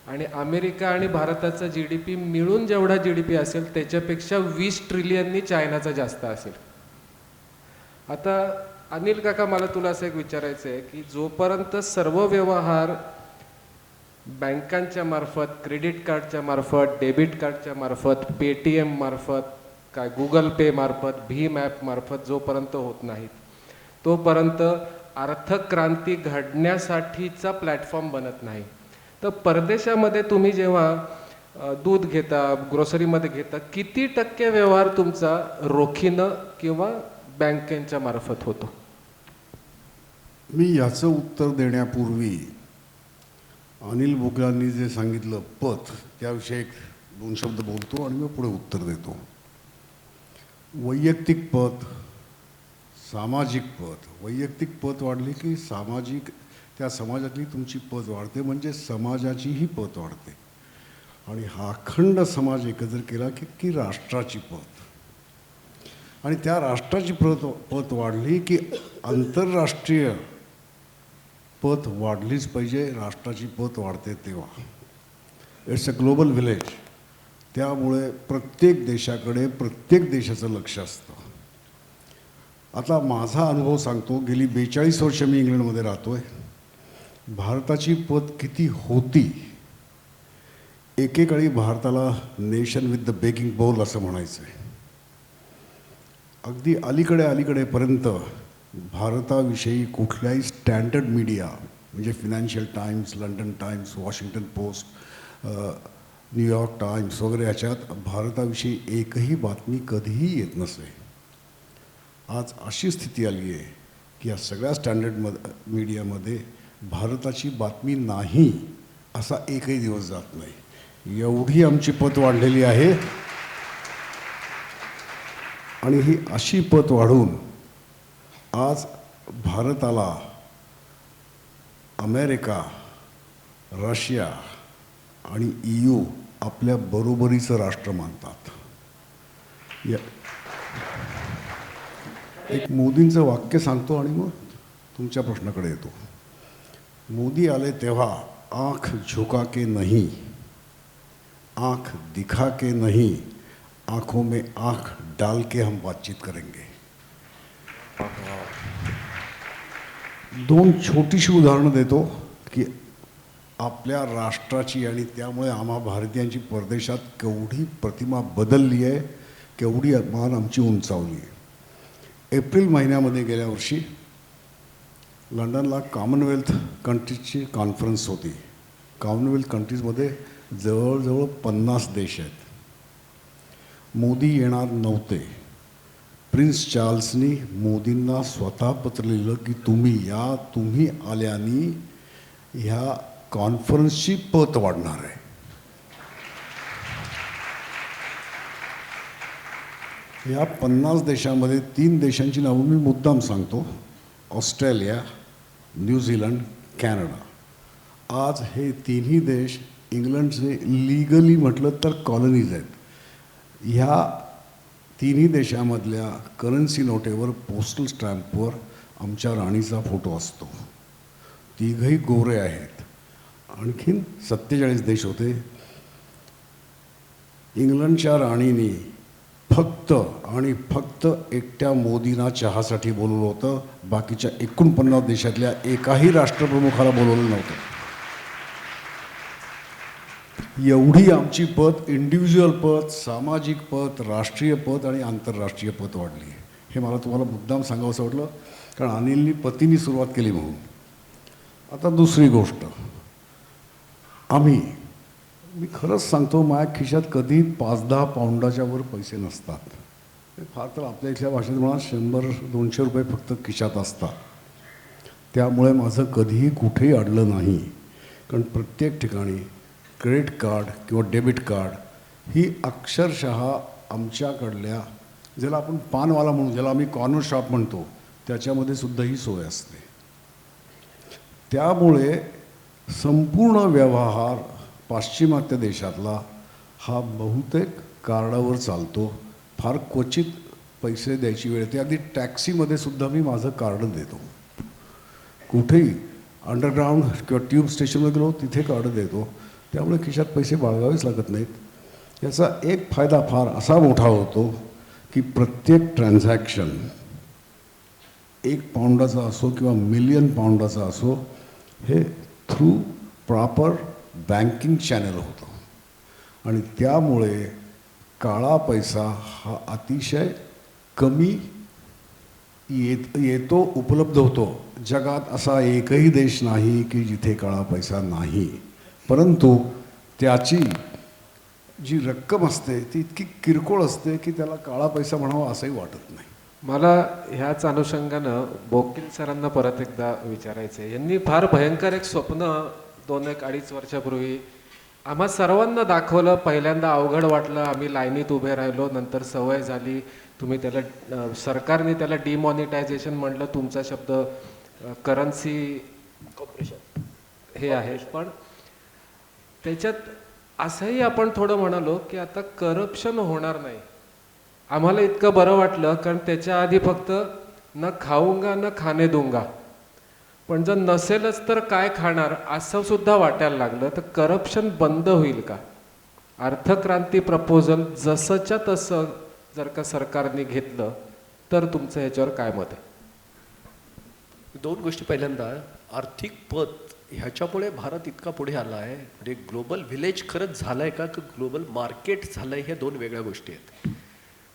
आणि अमेरिका आणि भारताचा GDP मिळून जेवढा GDP असेल त्याच्यापेक्षा 20 ट्रिलियननी चायनाचा जास्त असेल. आता अनिल काका, मला तुला असं एक विचारायचं आहे की जोपर्यंत सर्व व्यवहार बँकांच्या मार्फत, क्रेडिट कार्डच्या मार्फत, डेबिट कार्डच्या मार्फत, पेटीएम मार्फत, काय गुगल पे मार्फत, भीम ॲप मार्फत जोपर्यंत होत नाहीत तोपर्यंत अर्थक्रांती घडण्यासाठीचा प्लॅटफॉर्म बनत नाही. तर परदेशामध्ये तुम्ही जेव्हा दूध घेता, ग्रोसरीमध्ये घेता, किती टक्के व्यवहार तुमचा रोखीनं किंवा बँकेच्या मार्फत होतो? मी याचं उत्तर देण्यापूर्वी अनिल बोगलांनी जे सांगितलं पत, त्याविषयी 2 शब्द बोलतो आणि मग पुढे उत्तर देतो. वैयक्तिक पत, सामाजिक पत. वैयक्तिक पत वाढली की त्या समाजातली तुमची पत वाढते, म्हणजे समाजाचीही पत वाढते. आणि हा अखंड समाज एकत्र केला की राष्ट्राची पत. आणि त्या राष्ट्राची पत वाढली की आंतरराष्ट्रीय पत वाढलीच पाहिजे. राष्ट्राची पत वाढते तेव्हा. It's a global village. त्यामुळे प्रत्येक देशाकडे प्रत्येक देशाचं लक्ष असतं. आता माझा अनुभव सांगतो. गेली 42 वर्ष मी इंग्लंडमध्ये राहतोय. भारताची पत किती होती? एकेकाळी भारताला nation with the begging bowl असं म्हणायचं आहे. अगदी अलीकडेपर्यंत भारताविषयी कुठल्याही स्टँडर्ड मीडिया, म्हणजे Financial Times, London Times, Washington Post, New York Times वगैरे ह्याच्यात भारताविषयी एकही बातमी कधीही येत नसे. आज अशी स्थिती आली आहे की या सगळ्या स्टँडर्ड मीडियामध्ये भारताची बातमी नाही असा एकही दिवस जात नाही. एवढी आमची पत वाढलेली आहे. आणि ही अशी पत वाढून आज भारताला अमेरिका, रशिया आणि EU आपल्या बरोबरीचं राष्ट्र मानतात. एक मोदींचं वाक्य सांगतो आणि मग तुमच्या प्रश्नाकडे येतो. मोदी आले तेव्हा आँख झुका के नहीं, आँख दिखा के नहीं, आँखों में आँख डाल के हम बातचीत करेंगे. 2 छोटीशी उदाहरणं देतो की आपल्या राष्ट्राची आणि त्यामुळे आम्हा भारतीयांची परदेशात केवढी प्रतिमा बदलली आहे, केवढी मान आमची उंचावली आहे. एप्रिल महिन्यामध्ये गेल्या वर्षी लंडनला कॉमनवेल्थ कंट्रीजची कॉन्फरन्स होती. कॉमनवेल्थ कंट्रीजमध्ये जवळजवळ 50 देश आहेत. मोदी येणार नव्हते. प्रिन्स चार्ल्सनी मोदींना स्वतः पत्र लिहिलं की तुम्ही या, तुम्ही आल्याने ह्या कॉन्फरन्सची पत वाढणार आहे. या 50 देशामध्ये 3 देशांची नावं मी मुद्दाम सांगतो: ऑस्ट्रेलिया, न्यूझीलंड, कॅनडा. आज हे तिन्ही देश इंग्लंडचे लीगली म्हटलं तर कॉलनीज आहेत. ह्या तिन्ही देशामधल्या करन्सी नोटेवर, पोस्टल स्टॅम्पवर आमच्या राणीचा फोटो असतो. तिघही गोरे आहेत. आणखीन 47 देश होते. इंग्लंडच्या राणीने फक्त आणि फक्त एकट्या मोदींना चहासाठी बोलवलं होतं. बाकीच्या 49 देशातल्या एकाही राष्ट्रप्रमुखाला बोलवलं नव्हतं. एवढी आमची पत, इंडिव्हिज्युअल पत, सामाजिक पत, राष्ट्रीय पत आणि आंतरराष्ट्रीय पत वाढली. हे मला तुम्हाला मुद्दाम सांगावंसं वाटलं, कारण अनिलनी पतींनी सुरुवात केली म्हणून. आता दुसरी गोष्ट, मी खरंच सांगतो, माझ्या खिशात कधी 5-10 पाऊंडाच्या वर पैसे नसतात. फार तर आपल्या इथल्या भाषेत म्हणा 100-200 रुपये फक्त खिशात असतात. त्यामुळे माझं कधीही कुठेही अडलं नाही. कारण प्रत्येक ठिकाणी क्रेडिट कार्ड किंवा डेबिट कार्ड ही अक्षरशः आमच्याकडल्या, ज्याला आपण पानवाला म्हणू, ज्याला आम्ही कॉर्नर शॉप म्हणतो, त्याच्यामध्ये सुद्धा ही सोय असते. त्यामुळे संपूर्ण व्यवहार पाश्चिमात्य देशातला हा बहुतेक कार्डावर चालतो. फार क्वचित पैसे द्यायची वेळ येते. अगदी टॅक्सीमध्ये सुद्धा मी माझं कार्ड देतो. कुठेही अंडरग्राऊंड किंवा ट्यूब स्टेशनवर गेलो तिथे कार्ड देतो. त्यामुळे खिशात पैसे बाळगावेच लागत नाहीत. याचा एक फायदा फार असा मोठा होतो की प्रत्येक ट्रान्झॅक्शन 1 पाऊंडाचा असो किंवा मिलियन पाऊंडाचा असो, हे थ्रू प्रॉपर बँकिंग चॅनल होतं. आणि त्यामुळे काळा पैसा हा अतिशय कमी येतो, उपलब्ध होतो. जगात असा एकही देश नाही की जिथे काळा पैसा नाही. परंतु त्याची जी रक्कम असते ती इतकी किरकोळ असते की त्याला काळा पैसा म्हणावा असंही वाटत नाही. मला ह्याच अनुषंगानं बोकील सरांना परत एकदा विचारायचं आहे. यांनी फार भयंकर एक स्वप्न 2-2.5 वर्षापूर्वी आम्हा सर्वांना दाखवलं. पहिल्यांदा अवघड वाटलं, आम्ही लाईनीत उभे राहिलो, नंतर सवय झाली. तुम्ही त्याला, सरकारने त्याला डिमॉनिटायझेशन म्हटलं, तुमचा शब्द करन्सी कॉर्पोरेशन हे आहे. पण त्याच्यात असंही आपण थोडं म्हणालो की आता करप्शन होणार नाही. आम्हाला इतकं बरं वाटलं, कारण त्याच्या आधी फक्त न खाऊंगा न खाणे दूंगा, पण जर नसेलच तर काय खाणार असं सुद्धा वाटायला लागलं. तर करप्शन बंद होईल का? अर्थक्रांती प्रपोजल जसंच्या तसं जर का सरकारने घेतलं तर तुमचं ह्याच्यावर काय मत आहे? 2 गोष्टी. पहिल्यांदा आर्थिक पत ह्याच्यामुळे भारत इतका पुढे आला आहे. म्हणजे ग्लोबल व्हिलेज खरंच झालं आहे का, की ग्लोबल मार्केट झालं आहे, हे 2 वेगळ्या गोष्टी आहेत.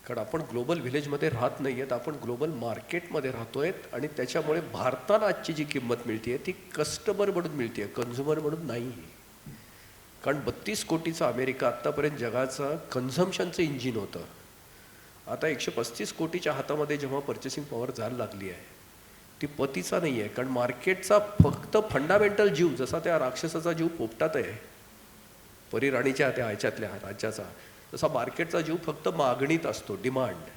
कारण आपण ग्लोबल व्हिलेजमध्ये राहत नाही आहेत, आपण ग्लोबल मार्केटमध्ये राहतो आहेत. आणि त्याच्यामुळे भारताला आजची जी किंमत मिळते आहे ती कस्टमर म्हणून मिळते आहे, कन्झ्युमर म्हणून नाही. कारण 32 कोटीचा अमेरिका आत्तापर्यंत जगाचं कन्झम्पशनचं इंजिन होतं. आता 135 कोटीच्या हातामध्ये जेव्हा पर्चेसिंग पॉवर जायला लागली आहे, ती पतीचा नाही आहे. कारण मार्केटचा फक्त फंडामेंटल जीव, जसा त्या राक्षसाचा जीव पोपटात आहे परिराणीच्या त्या ह्याच्यातल्या राज्याचा, तसा मार्केटचा जीव फक्त मागणीत असतो, डिमांड.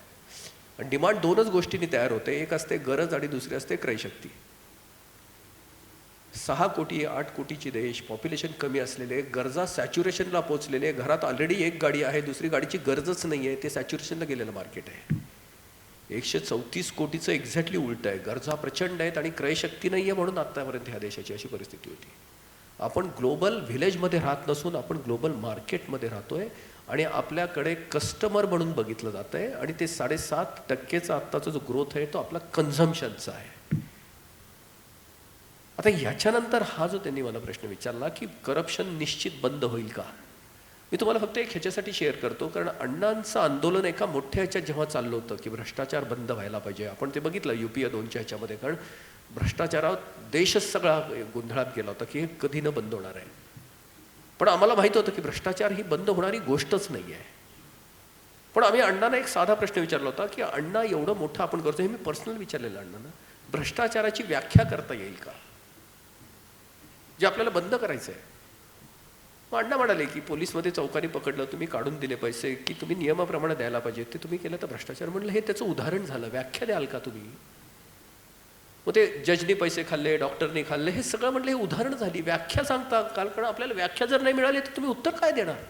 आणि डिमांड 2च गोष्टींनी तयार होते. एक असते गरज आणि दुसरी असते क्रयशक्ती. 6 कोटी 8 कोटीचे देश, पॉप्युलेशन कमी असलेले, गरजा सॅच्युरेशनला पोहोचलेले, घरात ऑलरेडी एक गाडी आहे, दुसरी गाडीची गरजच नाही आहे, ते सॅच्युरेशनला गेलेलं मार्केट आहे. 134 कोटीचं एक्झॅक्टली उलट आहे. गरजा प्रचंड आहेत आणि क्रयशक्ती नाही आहे, म्हणून आत्तापर्यंत ह्या देशाची अशी परिस्थिती होती. आपण ग्लोबल व्हिलेजमध्ये राहत नसून आपण ग्लोबल मार्केटमध्ये राहतोय आणि आपल्याकडे कस्टमर म्हणून बघितलं जात आहे. आणि ते 7.5% आत्ताचा जो ग्रोथ आहे तो आपला कन्झम्पशनचा आहे. आता ह्याच्यानंतर हा जो त्यांनी मला प्रश्न विचारला की करप्शन निश्चित बंद होईल का, मी तुम्हाला फक्त एक ह्याच्यासाठी शेअर करतो, कारण अण्णांचं आंदोलन एका मोठ्या ह्याच्यात जेव्हा चाललं होतं की भ्रष्टाचार बंद व्हायला पाहिजे, आपण ते बघितलं UPA 2च्या ह्याच्यामध्ये, कारण भ्रष्टाचारावर देशच सगळा गोंधळात गेला होता की हे कधी न बंद होणार आहे. पण आम्हाला माहित होतं की भ्रष्टाचार ही बंद होणारी गोष्टच नाही आहे. पण आम्ही अण्णांना एक साधा प्रश्न विचारला होता की अण्णा एवढं मोठं आपण करतो, हे मी पर्सनल विचारलेलं अण्णांना, भ्रष्टाचाराची व्याख्या करता येईल का जे आपल्याला बंद करायचं आहे. मग अण्णा म्हणाले की पोलीसमध्ये चौकाने पकडलं, तुम्ही काढून दिले पैसे की तुम्ही नियमाप्रमाणे द्यायला पाहिजे, ते तुम्ही केलं तर भ्रष्टाचार. म्हणलं हे त्याचं उदाहरण झालं, व्याख्या द्याल का तुम्ही. मग ते जजनी पैसे खाल्ले, डॉक्टरनी खाल्ले, हे सगळं म्हटलं हे उदाहरण झाली, व्याख्या सांगता काल, कारण आपल्याला व्याख्या जर नाही मिळाली तर तुम्ही उत्तर काय देणार.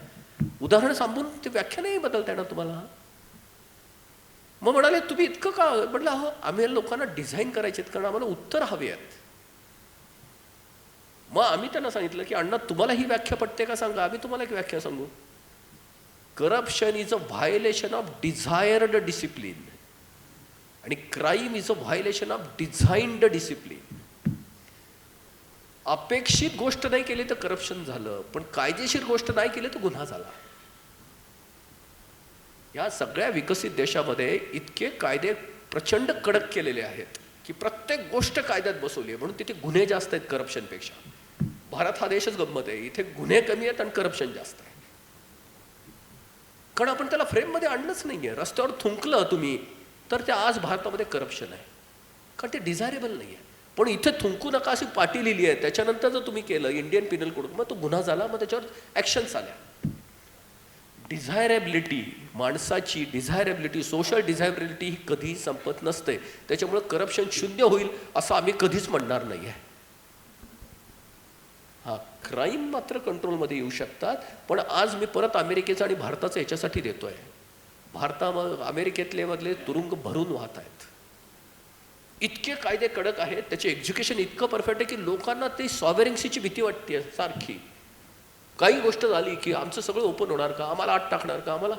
उदाहरण सांगून ते व्याख्या नाही बदलता येणार तुम्हाला. मग म्हणाले तुम्ही इतकं का. म्हटलं हो, आम्ही लोकांना डिझाईन करायचे कारण आम्हाला उत्तर हवे आहेत. मग आम्ही त्यांना सांगितलं की अण्णा तुम्हाला ही व्याख्या पटते का सांगा, आम्ही तुम्हाला एक व्याख्या सांगू. Corruption is a violation of desired discipline आणि crime is a violation of designed discipline. अपेक्षित गोष्ट नाही केली तर करप्शन झालं, पण कायदेशीर गोष्ट नाही केली तर गुन्हा झाला. या सगळ्या विकसित देशामध्ये इतके कायदे प्रचंड कडक केलेले आहेत की प्रत्येक गोष्ट कायद्यात बसवली आहे, म्हणून तिथे गुन्हे जास्त आहेत करप्शनपेक्षा. भारत हा देशच गंमत आहे, इथे गुन्हे कमी आहेत आणि करप्शन जास्त आहे. कारण आपण त्याला फ्रेममध्ये आणलंच नाहीये. रस्त्यावर थुंकलं तुम्ही तर ते आज भारतामध्ये करप्शन आहे, कारण ते डिझायरेबल नाही आहे. पण इथे थुंकू नका अशी पाटी लिहिली आहे, त्याच्यानंतर जर तुम्ही केलं इंडियन पिनल कोड, मग तो गुन्हा झाला, मग त्याच्यावर ॲक्शन्स आल्या. डिझायरेबिलिटी, माणसाची डिझायरेबिलिटी, सोशल डिझायरेबिलिटी ही कधीही संपत नसते. त्याच्यामुळे करप्शन शून्य होईल असं आम्ही कधीच म्हणणार नाही आहे. हा, क्राईम मात्र कंट्रोलमध्ये येऊ शकतात. पण आज मी परत अमेरिकेचा आणि भारताचा याच्यासाठी देतोय. अमेरिकेतले मधले तुरुंग भरून वाहत आहेत, इतके कायदे कडक आहेत, त्याचे एज्युकेशन इतकं परफेक्ट आहे की लोकांना ते सॉव्हरेन्सीची भीती वाटते सारखी. काही गोष्ट झाली की आमचं सगळं ओपन होणार का, आम्हाला आत टाकणार का. आम्हाला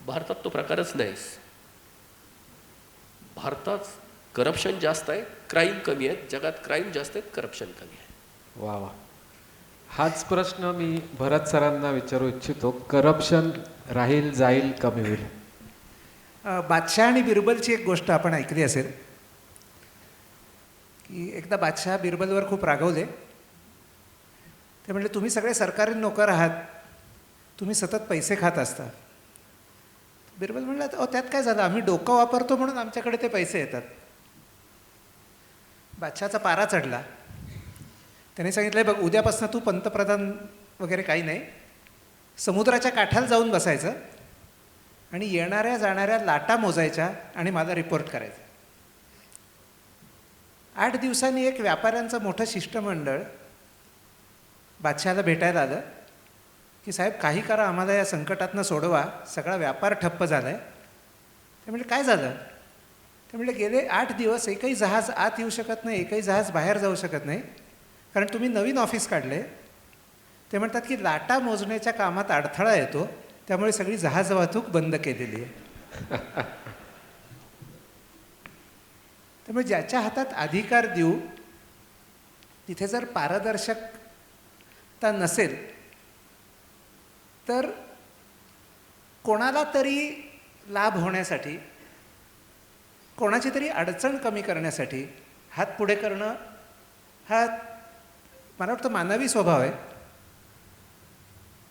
भारतात तो प्रकारच नाही. भारतात करप्शन जास्त आहे, क्राईम कमी आहेत. जगात क्राईम जास्त आहे, करप्शन कमी आहे. वा वा. हाच प्रश्न मी भरत सरांना विचारू इच्छितो. करप्शन राहील, जाईल, कमी होईल. बादशाह आणि बिरबलची एक गोष्ट आपण ऐकली असेल की एकदा बादशाह बिरबलवर खूप रागवले. ते म्हणजे तुम्ही सगळे सरकारी नोकर आहात, तुम्ही सतत पैसे खात असता. बिरबल म्हणला अहो त्यात काय झालं, आम्ही डोकं वापरतो म्हणून आमच्याकडे ते पैसे येतात. बादशाहचा पारा चढला. त्याने सांगितलं बघ, उद्यापासून तू पंतप्रधान वगैरे काही नाही, समुद्राच्या काठाला जाऊन बसायचं आणि येणाऱ्या जाणाऱ्या लाटा मोजायच्या आणि मला रिपोर्ट करायचं. 8 दिवसांनी एक व्यापाऱ्यांचं मोठं शिष्टमंडळ बादशहाला भेटायला आलं की साहेब काही करा, आम्हाला या संकटातनं सोडवा, सगळा व्यापार ठप्प झाला आहे. ते म्हणजे काय झालं. ते म्हणजे गेले 8 दिवस एकही जहाज आत येऊ शकत नाही, एकही जहाज बाहेर जाऊ शकत नाही, कारण तुम्ही नवीन ऑफिस काढले. ते म्हणतात की लाटा मोजण्याच्या कामात अडथळा येतो, त्यामुळे सगळी जहाज वाहतूक बंद केलेली आहे. त्यामुळे ज्याच्या हातात अधिकार देऊ तिथे जर पारदर्शकता नसेल तर कोणाला तरी लाभ होण्यासाठी, कोणाची तरी अडचण कमी करण्यासाठी हात पुढे करणं हा मला वाटतं मानवी स्वभाव आहे.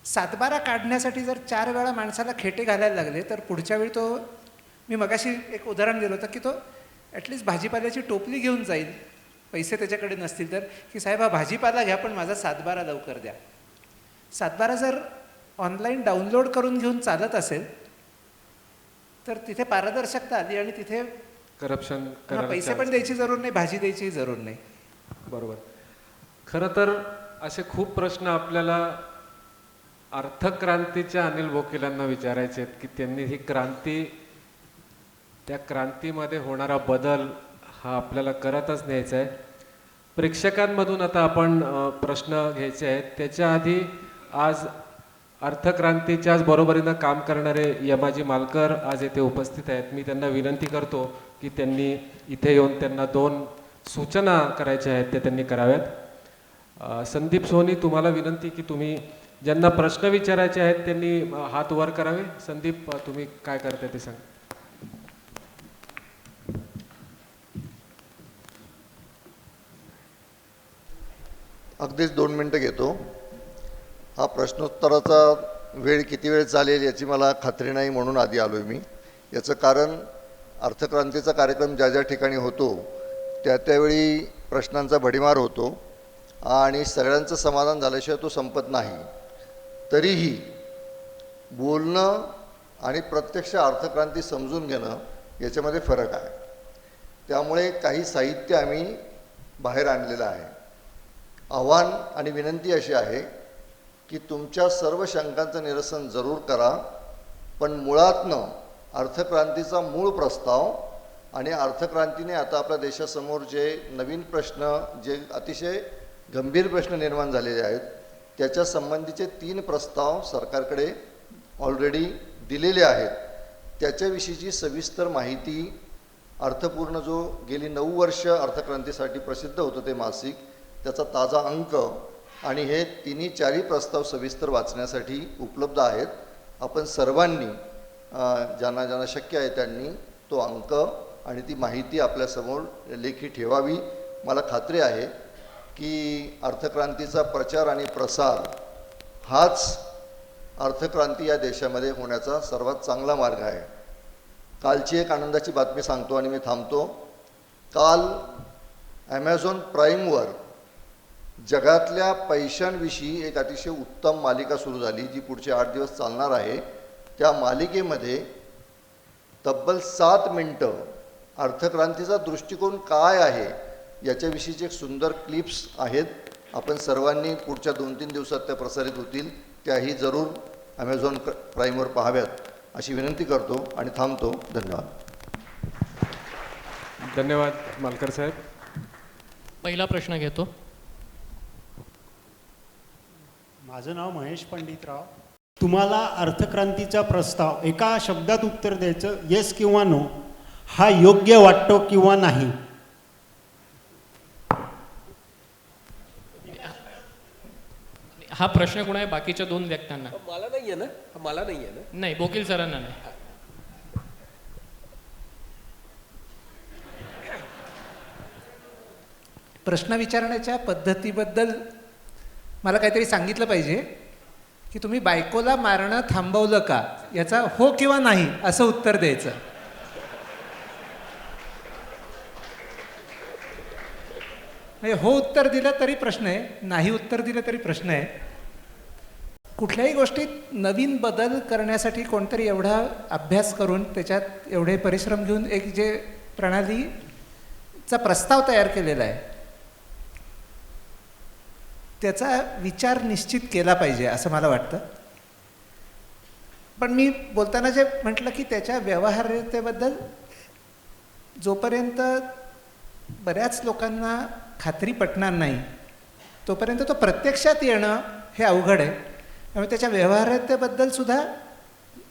7-12 काढण्यासाठी जर 4 वेळा माणसाला खेटे घालायला लागले तर पुढच्या वेळी तो, मी मगाशी एक उदाहरण दिलं होतं की तो ॲटलिस्ट भाजीपाल्याची टोपली घेऊन जाईल, पैसे त्याच्याकडे नसतील तर, की साहेब हा भाजीपाला घ्या पण माझा 7-12 लवकर द्या. 7-12 जर ऑनलाईन डाउनलोड करून घेऊन चालत असेल तर तिथे पारदर्शकता आली आणि तिथे करप्शन पैसे पण द्यायची जरूर नाही, भाजी द्यायची जरूर नाही. बरोबर. खरं तर असे खूप प्रश्न आपल्याला अर्थक्रांतीच्या अनिल बोकिलांना विचारायचे आहेत की त्यांनी ही क्रांती, त्या क्रांतीमध्ये होणारा बदल हा आपल्याला करतच न्यायचा आहे. प्रेक्षकांमधून आता आपण प्रश्न घ्यायचे आहेत. त्याच्या आधी आज अर्थक्रांतीच्याच बरोबरीनं काम करणारे यमाजी मालकर आज येथे उपस्थित आहेत. मी त्यांना विनंती करतो की त्यांनी इथे येऊन त्यांना 2 सूचना करायच्या आहेत, ते त्यांनी कराव्यात. संदीप सोनी, तुम्हाला विनंती की तुम्ही ज्यांना प्रश्न विचारायचे आहेत त्यांनी हात वर करावे. संदीप, तुम्ही काय करताय ते सांगा. अगदीच 2 मिनटं घेतो. हा प्रश्नोत्तराचा वेळ किती वेळ चालेल याची मला खात्री नाही, म्हणून आधी आलो आहे मी. याचं कारण अर्थक्रांतीचा कार्यक्रम ज्या ज्या ठिकाणी होतो त्यावेळी प्रश्नांचा भडीमार होतो आणि सगळ्यांचं समाधान झाल्याशिवाय तो संपत नाही. तरीही बोलणं आणि प्रत्यक्ष अर्थक्रांती समजून घेणं याच्यामध्ये फरक आहे. त्यामुळे काही साहित्य आम्ही बाहेर आणलेलं आहे. आव्हान आणि विनंती अशी आहे की तुमच्या सर्व शंकांचं निरसन जरूर करा, पण मुळातनं अर्थक्रांतीचा मूळ प्रस्ताव आणि अर्थक्रांतीने आता आपल्या देशासमोर जे नवीन प्रश्न, जे अतिशय गंभीर प्रश्न निर्माण झालेले आहेत त्याच्या संबंधीचे 3 प्रस्ताव सरकारकडे ऑलरेडी दिलेले आहेत. त्याच्याविषयीची सविस्तर माहिती, अर्थपूर्ण जो गेली 9 वर्ष अर्थक्रांतीसाठी प्रसिद्ध होतं ते मासिक, त्याचा ताजा अंक आणि हे 3-4 प्रस्ताव सविस्तर वाचण्यासाठी उपलब्ध आहेत. आपण सर्वांनी ज्यांना ज्यांना शक्य आहे त्यांनी तो अंक आणि ती माहिती आपल्यासमोर लेखी ठेवावी. मला खात्री आहे की अर्थक्रांतीचा प्रचार आणि प्रसार हाच अर्थक्रांती या देशामध्ये होण्याचा सर्वात चांगला मार्ग आहे. कालची एक आनंदाची बातमी सांगतो आणि मी थांबतो. काल ॲमेझॉन प्राईमवर जगातल्या पैशांविषयी एक अतिशय उत्तम मालिका सुरू झाली, जी पुढचे 8 दिवस चालणार आहे. त्या मालिकेमध्ये तब्बल 7 मिनटं अर्थक्रांतीचा दृष्टिकोन काय आहे याच्याविषयीचे एक सुंदर क्लिप्स आहेत. आपण सर्वांनी पुढच्या 2-3 दिवसात त्या प्रसारित होतील, त्याही जरूर ॲमेझॉन प्राईमवर पाहाव्यात अशी विनंती करतो आणि थांबतो. धन्यवाद. धन्यवाद मालकर साहेब. पहिला प्रश्न घेतो. माझं नाव महेश पंडितराव. तुम्हाला अर्थक्रांतीचा प्रस्ताव एका शब्दात उत्तर द्यायचं, येस किंवा नो, हा योग्य वाटतो किंवा नाही? हा प्रश्न कोण आहे? बाकीच्या 2 व्यक्तींना. मला नाही आहे ना, मला नाही आहे ना. नाही, बोकील सरांना नाही. प्रश्न विचारण्याच्या पद्धतीबद्दल मला काहीतरी सांगितलं पाहिजे की तुम्ही बायकोला मारणं थांबवलं का, याचा हो किंवा नाही असं उत्तर द्यायचं. म्हणजे हो उत्तर दिलं तरी प्रश्न आहे, नाही उत्तर दिलं तरी प्रश्न आहे. कुठल्याही गोष्टीत नवीन बदल करण्यासाठी कोणतरी एवढा अभ्यास करून त्याच्यात एवढे परिश्रम घेऊन एक जे प्रणालीचा प्रस्ताव तयार केलेला आहे त्याचा विचार निश्चित केला पाहिजे असं मला वाटतं. पण मी बोलताना जे म्हटलं की त्याच्या व्यवहार्यतेबद्दल जोपर्यंत बऱ्याच लोकांना खात्री पटणार नाही तोपर्यंत तो प्रत्यक्षात येणं हे अवघड आहे. त्यामुळे त्याच्या व्यवहार्यतेबद्दल सुद्धा,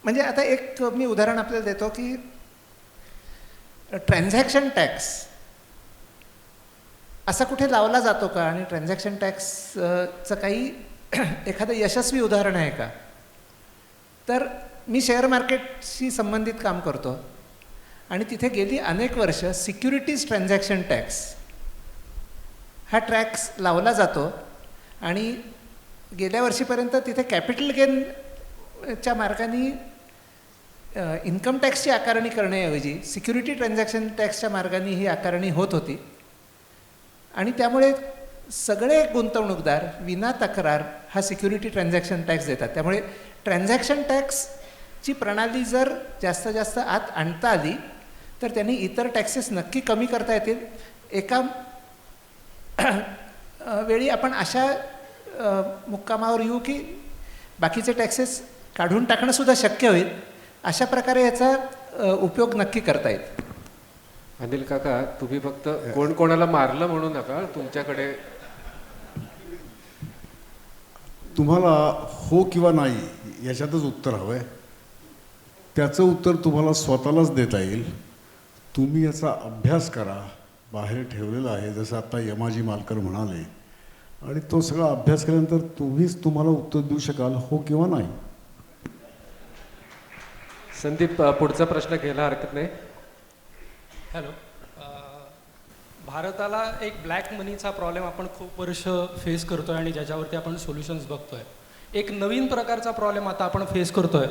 म्हणजे आता एक मी उदाहरण आपल्याला देतो की ट्रान्झॅक्शन टॅक्स असा कुठे लावला जातो का, आणि ट्रान्झॅक्शन टॅक्सचं काही एखादं यशस्वी उदाहरण आहे का? तर मी शेअर मार्केटशी संबंधित काम करतो आणि तिथे गेली अनेक वर्ष सिक्युरिटीज ट्रान्झॅक्शन टॅक्स हा टॅक्स लावला जातो आणि गेल्या वर्षीपर्यंत तिथे कॅपिटल गेनच्या मार्गाने इन्कम टॅक्सची आकारणी करण्याऐवजी सिक्युरिटी ट्रान्झॅक्शन टॅक्सच्या मार्गाने ही आकारणी होत होती आणि त्यामुळे सगळे गुंतवणूकदार विना तक्रार हा सिक्युरिटी ट्रान्झॅक्शन टॅक्स देतात. त्यामुळे ट्रान्झॅक्शन टॅक्सची प्रणाली जर जास्त जास्त आत आणता आली तर त्यांनी इतर टॅक्सेस नक्की कमी करता येतील. एका वेळी आपण अशा मुक्कामावर येऊ की बाकीचे टॅक्सेस काढून टाकणंसुद्धा शक्य होईल. अशा प्रकारे याचा उपयोग नक्की करता येईल. अनिल काका, तुम्ही फक्त कोण कोणाला मारलं म्हणू नका. तुमच्याकडे तुम्हाला हो किंवा नाही याच्यातच उत्तर हवं आहे. त्याचं उत्तर तुम्हाला स्वतःलाच देता येईल. तुम्ही याचा अभ्यास करा, बाहेर ठेवलेला आहे. जसं आत्ता यमाजी मालकर म्हणाले आणि तो सगळा अभ्यास केल्यानंतर तुम्हीच तुम्हाला उत्तर देऊ शकाल हो किंवा नाही. संदीप पुढचा प्रश्न घ्यायला हरकत नाही. हॅलो. भारताला एक ब्लॅक मनीचा प्रॉब्लेम आपण खूप वर्ष फेस करतोय आणि ज्याच्यावरती आपण सोल्युशन्स बघतोय. एक नवीन प्रकारचा प्रॉब्लेम आता आपण फेस करतोय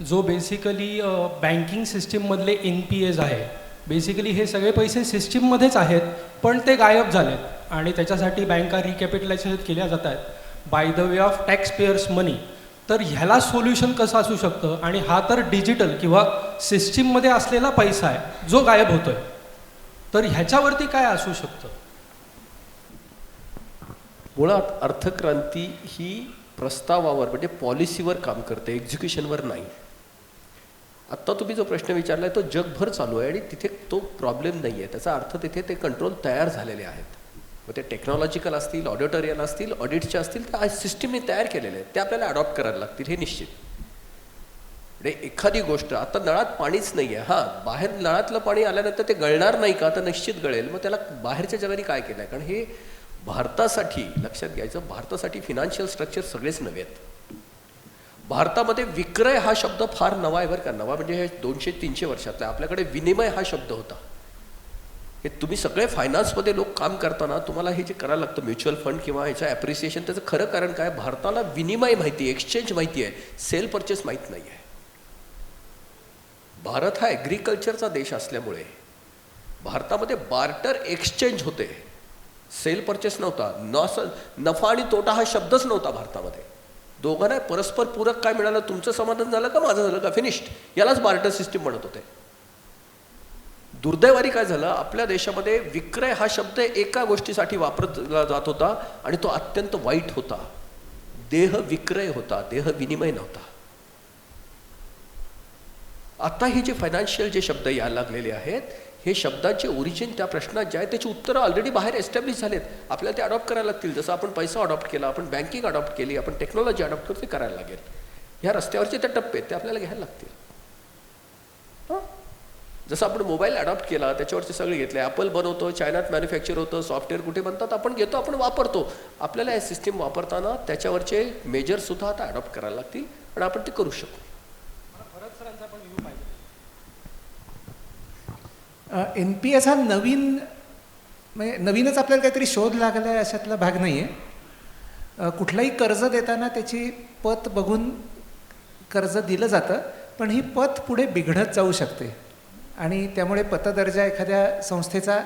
जो बेसिकली बँकिंग सिस्टीममधले NPAs आहे. बेसिकली हे सगळे पैसे सिस्टीममध्येच आहेत पण ते गायब झालेत आणि त्याच्यासाठी बँका रिकॅपिटलाइज केल्या जात आहेत by the way of tax pairs मनी. तर ह्याला सोल्युशन कसं असू शकतं? आणि हा तर डिजिटल किंवा सिस्टीममध्ये असलेला पैसा आहे जो गायब होतोय, तर ह्याच्यावरती काय असू शकतं? मुळात अर्थक्रांती ही प्रस्तावावर म्हणजे पॉलिसीवर काम करते, एक्झिक्युशनवर नाही. आत्ता तुम्ही जो प्रश्न विचारला आहे तो जगभर चालू आहे आणि तिथे तो प्रॉब्लेम नाही आहे. त्याचा अर्थ तिथे ते कंट्रोल तयार झालेले आहेत. मग ते टेक्नॉलॉजिकल असतील, ऑडिटोरियल असतील, ऑडिटचे असतील, तर सिस्टीमने तयार केलेले आहेत. ते आपल्याला अडॉप्ट करायला लागतील हे निश्चित. म्हणजे एखादी गोष्ट आता नळात पाणीच नाही आहे, हां बाहेर नळातलं पाणी आल्यानंतर ते गळणार नाही का? तर निश्चित गळेल. मग त्याला बाहेरच्या जगाने काय केलं आहे? कारण हे भारतासाठी लक्षात घ्यायचं, भारतासाठी फिनान्शियल स्ट्रक्चर सगळेच नवे आहेत. भारतामध्ये विक्रय हा शब्द फार नवा आहे बरं का. नवा म्हणजे हे 200-300 वर्षातला. आपल्याकडे विनिमय हा शब्द होता. हे तुम्ही सगळे फायनान्समध्ये लोक काम करताना तुम्हाला हे जे करायला लागतं म्युच्युअल फंड किंवा ह्याचं ॲप्रिसिएशन, त्याचं खरं कारण काय? भारताला विनिमय माहिती आहे, एक्सचेंज माहिती आहे, सेल परचेस माहीत नाही आहे. भारत हा ॲग्रिकल्चरचा देश असल्यामुळे भारतामध्ये बार्टर एक्सचेंज होते, सेल परचेस नव्हता. नफा आणि तोटा हा शब्दच नव्हता भारतामध्ये. दोघांना परस्पर पूरक काय मिळालं? तुमचं समाधान झालं का माझं झालं का? फिनिश्ड. यालाच बार्टर सिस्टीम म्हणत होते. दुर्दैवाने काय झालं, आपल्या देशामध्ये विक्रय हा शब्द एका गोष्टीसाठी वापरला जात होता आणि तो अत्यंत वाईट होता. देह विक्रय होता, देह विनिमय नव्हता. आता हे जे फायनान्शियल जे शब्द यायला लागलेले आहेत, हे शब्दांचे ओरिजिन त्या प्रश्नात जे आहे त्याची उत्तरं ऑलरेडी बाहेर एस्टॅब्लिश झालेत. आपल्याला ते अडॉप्ट करायला लागतील. जसं आपण पैसा अडॉप्ट केला, आपण बँकिंग अडॉप्ट केली, आपण टेक्नॉलॉजी अडॉप्ट करतो, ते करायला लागेल. ह्या रस्त्यावरचे ते टप्पे आहेत, ते आपल्याला घ्यायला लागतील. हां, जसं आपण मोबाईल अडॉप्ट केला, त्याच्यावरचे सगळे घेतले. ॲपल बनवतो, चायनात मॅन्युफॅक्चर होतं, सॉफ्टवेअर कुठे बनतात, आपण घेतो, आपण वापरतो. आपल्याला हे सिस्टीम वापरताना त्याच्यावरचे मेजरसुद्धा आता अडॉप्ट करायला लागतील आणि आपण ते करू शकू. NPS हा नवीन म्हणजे नवीनच आपल्याला काहीतरी शोध लागला आहे अशातला भाग नाही आहे. कुठलाही कर्ज देताना त्याची पत बघून कर्ज दिलं जातं, पण ही पत पुढे बिघडत जाऊ शकते आणि त्यामुळे पतदर्जा एखाद्या संस्थेचा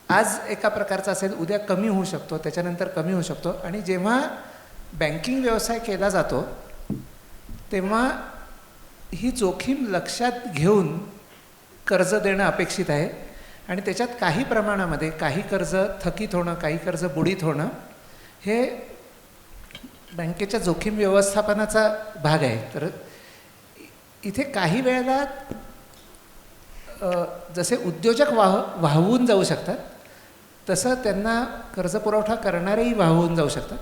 आज एका प्रकारचा असेल, उद्या कमी होऊ शकतो, त्याच्यानंतर कमी होऊ शकतो. आणि जेव्हा बँकिंग व्यवसाय केला जातो तेव्हा ही जोखीम लक्षात घेऊन कर्ज देणं अपेक्षित आहे आणि त्याच्यात काही प्रमाणामध्ये काही कर्ज थकीत होणं, काही कर्ज बुडीत होणं हे बँकेच्या जोखीम व्यवस्थापनाचा भाग आहे. तर इथे काही वेळेला जसे उद्योजक वाहवून जाऊ शकतात, तसं त्यांना कर्जपुरवठा करणारेही वाहवून जाऊ शकतात.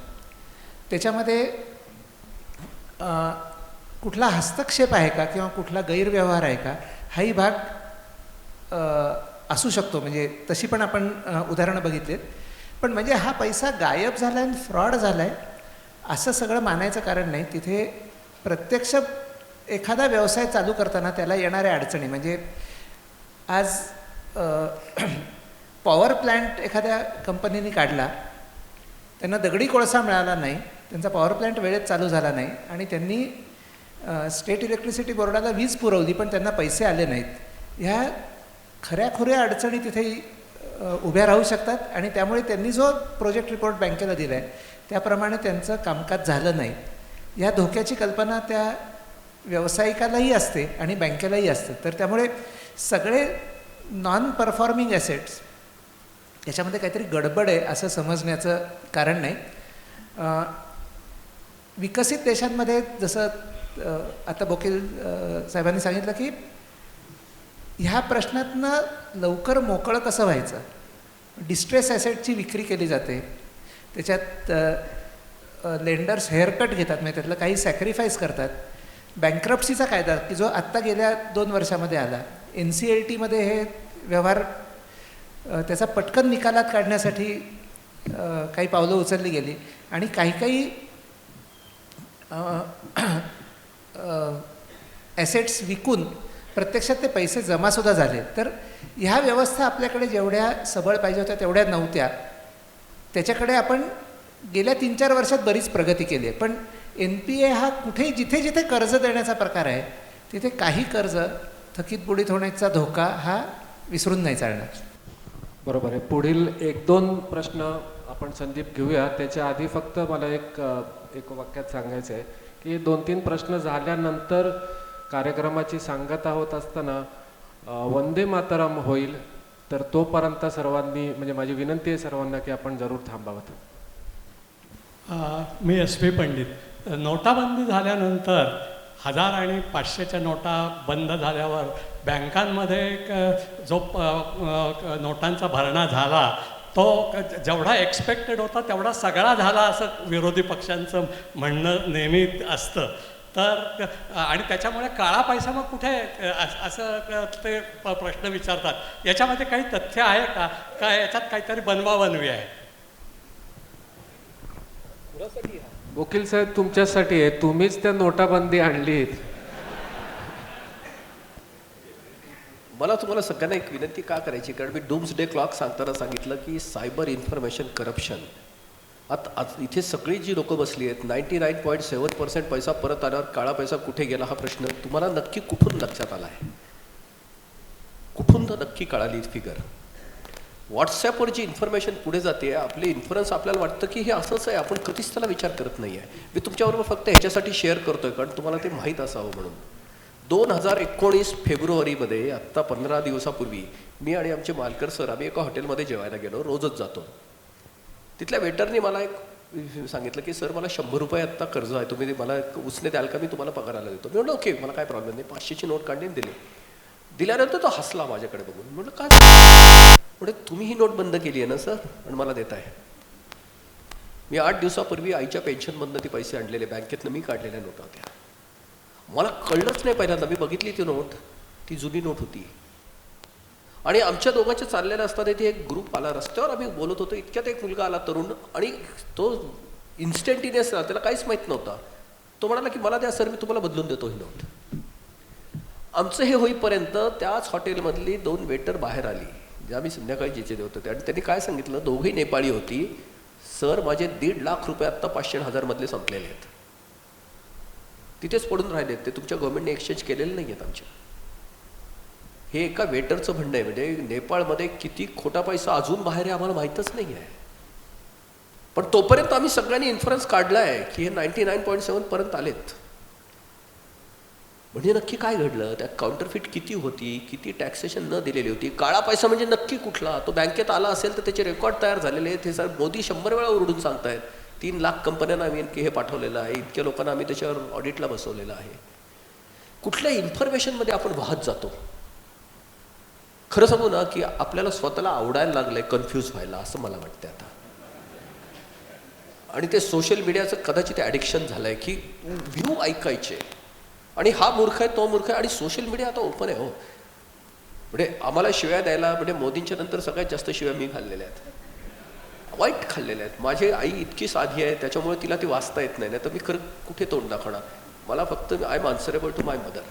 त्याच्यामध्ये कुठला हस्तक्षेप आहे का किंवा कुठला गैरव्यवहार आहे का, हाही भाग असू शकतो. म्हणजे तशी पण आपण उदाहरणं बघितलीत. पण म्हणजे हा पैसा गायब झाला आहे आणि फ्रॉड झाला आहे असं सगळं मानायचं कारण नाही. तिथे प्रत्यक्ष एखादा व्यवसाय चालू करताना त्याला येणाऱ्या अडचणी म्हणजे आज पॉवर प्लॅन्ट एखाद्या कंपनीने काढला, त्यांना दगडी कोळसा मिळाला नाही, त्यांचा पॉवर प्लॅन्ट वेळेत चालू झाला नाही आणि त्यांनी स्टेट इलेक्ट्रिसिटी बोर्डाला वीज पुरवली पण त्यांना पैसे आले नाहीत. ह्या खऱ्याखुऱ्या अडचणी तिथे उभ्या राहू शकतात आणि त्यामुळे त्यांनी जो प्रोजेक्ट रिपोर्ट बँकेला दिला आहे त्याप्रमाणे त्यांचं कामकाज झालं नाही. या धोक्याची कल्पना त्या व्यावसायिकालाही असते आणि बँकेलाही असते. तर त्यामुळे सगळे नॉन परफॉर्मिंग ॲसेट्स याच्यामध्ये काहीतरी गडबड आहे असं समजण्याचं कारण नाही. विकसित देशांमध्ये जसं आता बोकील साहेबांनी सांगितलं की ह्या प्रश्नातनं लवकर मोकळं कसं व्हायचं, डिस्ट्रेस ॲसेटची विक्री केली जाते, त्याच्यात लेंडर्स हेअरकट घेतात, म्हणजे त्यातलं काही सॅक्रिफाईस करतात. बँक्रप्सीचा कायदा की जो आत्ता गेल्या 2 वर्षामध्ये आला, NCLTमध्ये हे व्यवहार त्याचा पटकन निकालात काढण्यासाठी काही पावलं उचलली गेली आणि काही ॲसेट्स विकून प्रत्यक्षात ते पैसे जमासुद्धा झाले. तर ह्या व्यवस्था आपल्याकडे जेवढ्या सबळ पाहिजे होत्या तेवढ्या नव्हत्या. त्याच्याकडे आपण गेल्या 3-4 वर्षात बरीच प्रगती केली आहे. पण NPA हा कुठेही जिथे जिथे कर्ज देण्याचा प्रकार आहे तिथे काही कर्ज थकीत बुडीत होण्याचा धोका हा विसरून नाही चालणार. बरोबर आहे. पुढील 1-2 प्रश्न आपण संदीप घेऊया. त्याच्या आधी फक्त मला एक वाक्यात सांगायचं आहे की 2-3 प्रश्न झाल्यानंतर कार्यक्रमाची सांगता होत असताना वंदे मातरम होईल. तर तोपर्यंत सर्वांनी, म्हणजे माझी विनंती आहे सर्वांना की आपण जरूर थांबावं. मी SP पंडित. नोटाबंदी झाल्यानंतर 1000 आणि 500च्या नोटा बंद झाल्यावर बँकांमध्ये जो नोटांचा भरणा झाला तो जेवढा एक्सपेक्टेड होता तेवढा सगळा झाला असं विरोधी पक्षांचं म्हणणं नेहमी असतं. तर आणि त्याच्यामुळे काळा पैसा मग कुठे असं ते प्रश्न विचारतात. याच्यामध्ये काही तथ्य आहे का याच्यात काहीतरी बनवाबनवी आहे? वकील साहेब तुमच्यासाठी आहे, तुम्हीच त्या नोटाबंदी आणलीत. मला तुम्हाला सगळ्यांना एक विनंती का करायची, कारण मी डूम्सडे क्लॉक सांगताना सांगितलं की सायबर इन्फॉर्मेशन करप्शन. आता इथे सगळी जी लोकं बसली आहेत 99.7% पैसा परत आल्यावर काळा पैसा कुठे गेला हा प्रश्न तुम्हाला नक्की कुठून लक्षात आला आहे? कुठून तर नक्की कळाली फिगर? व्हॉट्सॲपवर जी इन्फॉर्मेशन पुढे जाते, आपले इन्फ्लुअन्स आपल्याला वाटतं की हे असंच आहे, आपण कधीच त्याला विचार करत नाही आहे. मी तुमच्याबरोबर फक्त ह्याच्यासाठी शेअर करतोय कारण तुम्हाला ते माहीत असावं म्हणून. 2019 फेब्रुवारीमध्ये आत्ता 15 दिवसापूर्वी मी आणि आमचे मालकर सर आम्ही एका हॉटेलमध्ये जेवायला गेलो. रोजच जातो. तिथल्या वेटरने मला एक सांगितलं की सर मला 100 रुपये आत्ता कर्ज आहे, तुम्ही मला उसने द्याल का, मी तुम्हाला पगाराला देतो. मी म्हटलं ओके, मला काय प्रॉब्लेम नाही. 500ची नोट काढली दिली. दिल्यानंतर तो हसला माझ्याकडे बघून. म्हटलं काय म्हणजे तुम्ही ही नोट बंद केली आहे ना सर आणि मला देत आहे? मी 8 दिवसापूर्वी आईच्या पेन्शनमधनं ती पैसे आणलेले, बँकेतनं मी काढलेल्या नोटा होत्या. मला कळलंच नाही पहिल्यांदा. मी बघितली ती नोट, ती जुनी नोट होती. आणि आमच्या दोघांच्या चाललेलं असताना इथे एक ग्रुप आला, रस्त्यावर आम्ही बोलत होतो. इतक्यात एक मुलगा आला तरुण, आणि तो इन्स्टंटेनियस त्याला काहीच माहीत नव्हता. तो म्हणाला की मला द्या सर, मी तुम्हाला बदलून देतो ही नोट. आमचं हे होईपर्यंत त्याच हॉटेलमधली 2 वेटर बाहेर आली, ज्या मी संध्याकाळी जिचे देत होते. आणि त्यांनी काय सांगितलं, दोघेही नेपाळी होती. सर माझे 1.5 लाख रुपये आत्ता 500 आणि 1000 मधले संपलेले आहेत, तिथेच पडून राहिलेत, ते तुमच्या गव्हर्नमेंटने एक्सचेंज केलेले नाही आहेत आमच्या. हे एका वेटरचं म्हणणं आहे. म्हणजे नेपाळमध्ये किती खोटा पैसा अजून बाहेर आहे आम्हाला माहीतच नाही आहे. पण तोपर्यंत आम्ही सगळ्यांनी इन्फ्लुअन्स काढला आहे की हे 99.7 पर्यंत आलेत. म्हणजे नक्की काय घडलं? त्यात काउंटरफिट किती होती, किती टॅक्सेशन न दिलेली होती, काळा पैसा म्हणजे नक्की कुठला, तो बँकेत आला असेल तर त्याचे रेकॉर्ड तयार झालेले आहेत. हे सर मोदी 100 वेळा ओरडून सांगतायत. 3 लाख कंपन्यांना आम्ही हे पाठवलेलं आहे, इतक्या लोकांना आम्ही त्याच्यावर ऑडिटला बसवलेलं आहे. कुठल्या इन्फॉर्मेशनमध्ये आपण वाहत जातो? खरं सांगू ना की आपल्याला स्वतःला आवडायला लागलंय कन्फ्यूज व्हायला, असं मला वाटतं आता. आणि ते सोशल मीडियाचं कदाचित ॲडिक्शन झालं आहे की व्ह्यू ऐकायचे, आणि हा मूर्ख आहे तो मूर्ख आहे. आणि सोशल मीडिया आता ओपन आहे हो. म्हणजे आम्हाला शिव्या द्यायला, म्हणजे मोदींच्या नंतर सगळ्यात जास्त शिव्या मी खाल्लेल्या आहेत, वाईट खाल्लेल्या आहेत. माझी आई इतकी साधी आहे त्याच्यामुळे तिला ती वाचता येत नाही, तर मी खरं कुठे तोंड दाखवणार? मला फक्त I am answerable to my mother.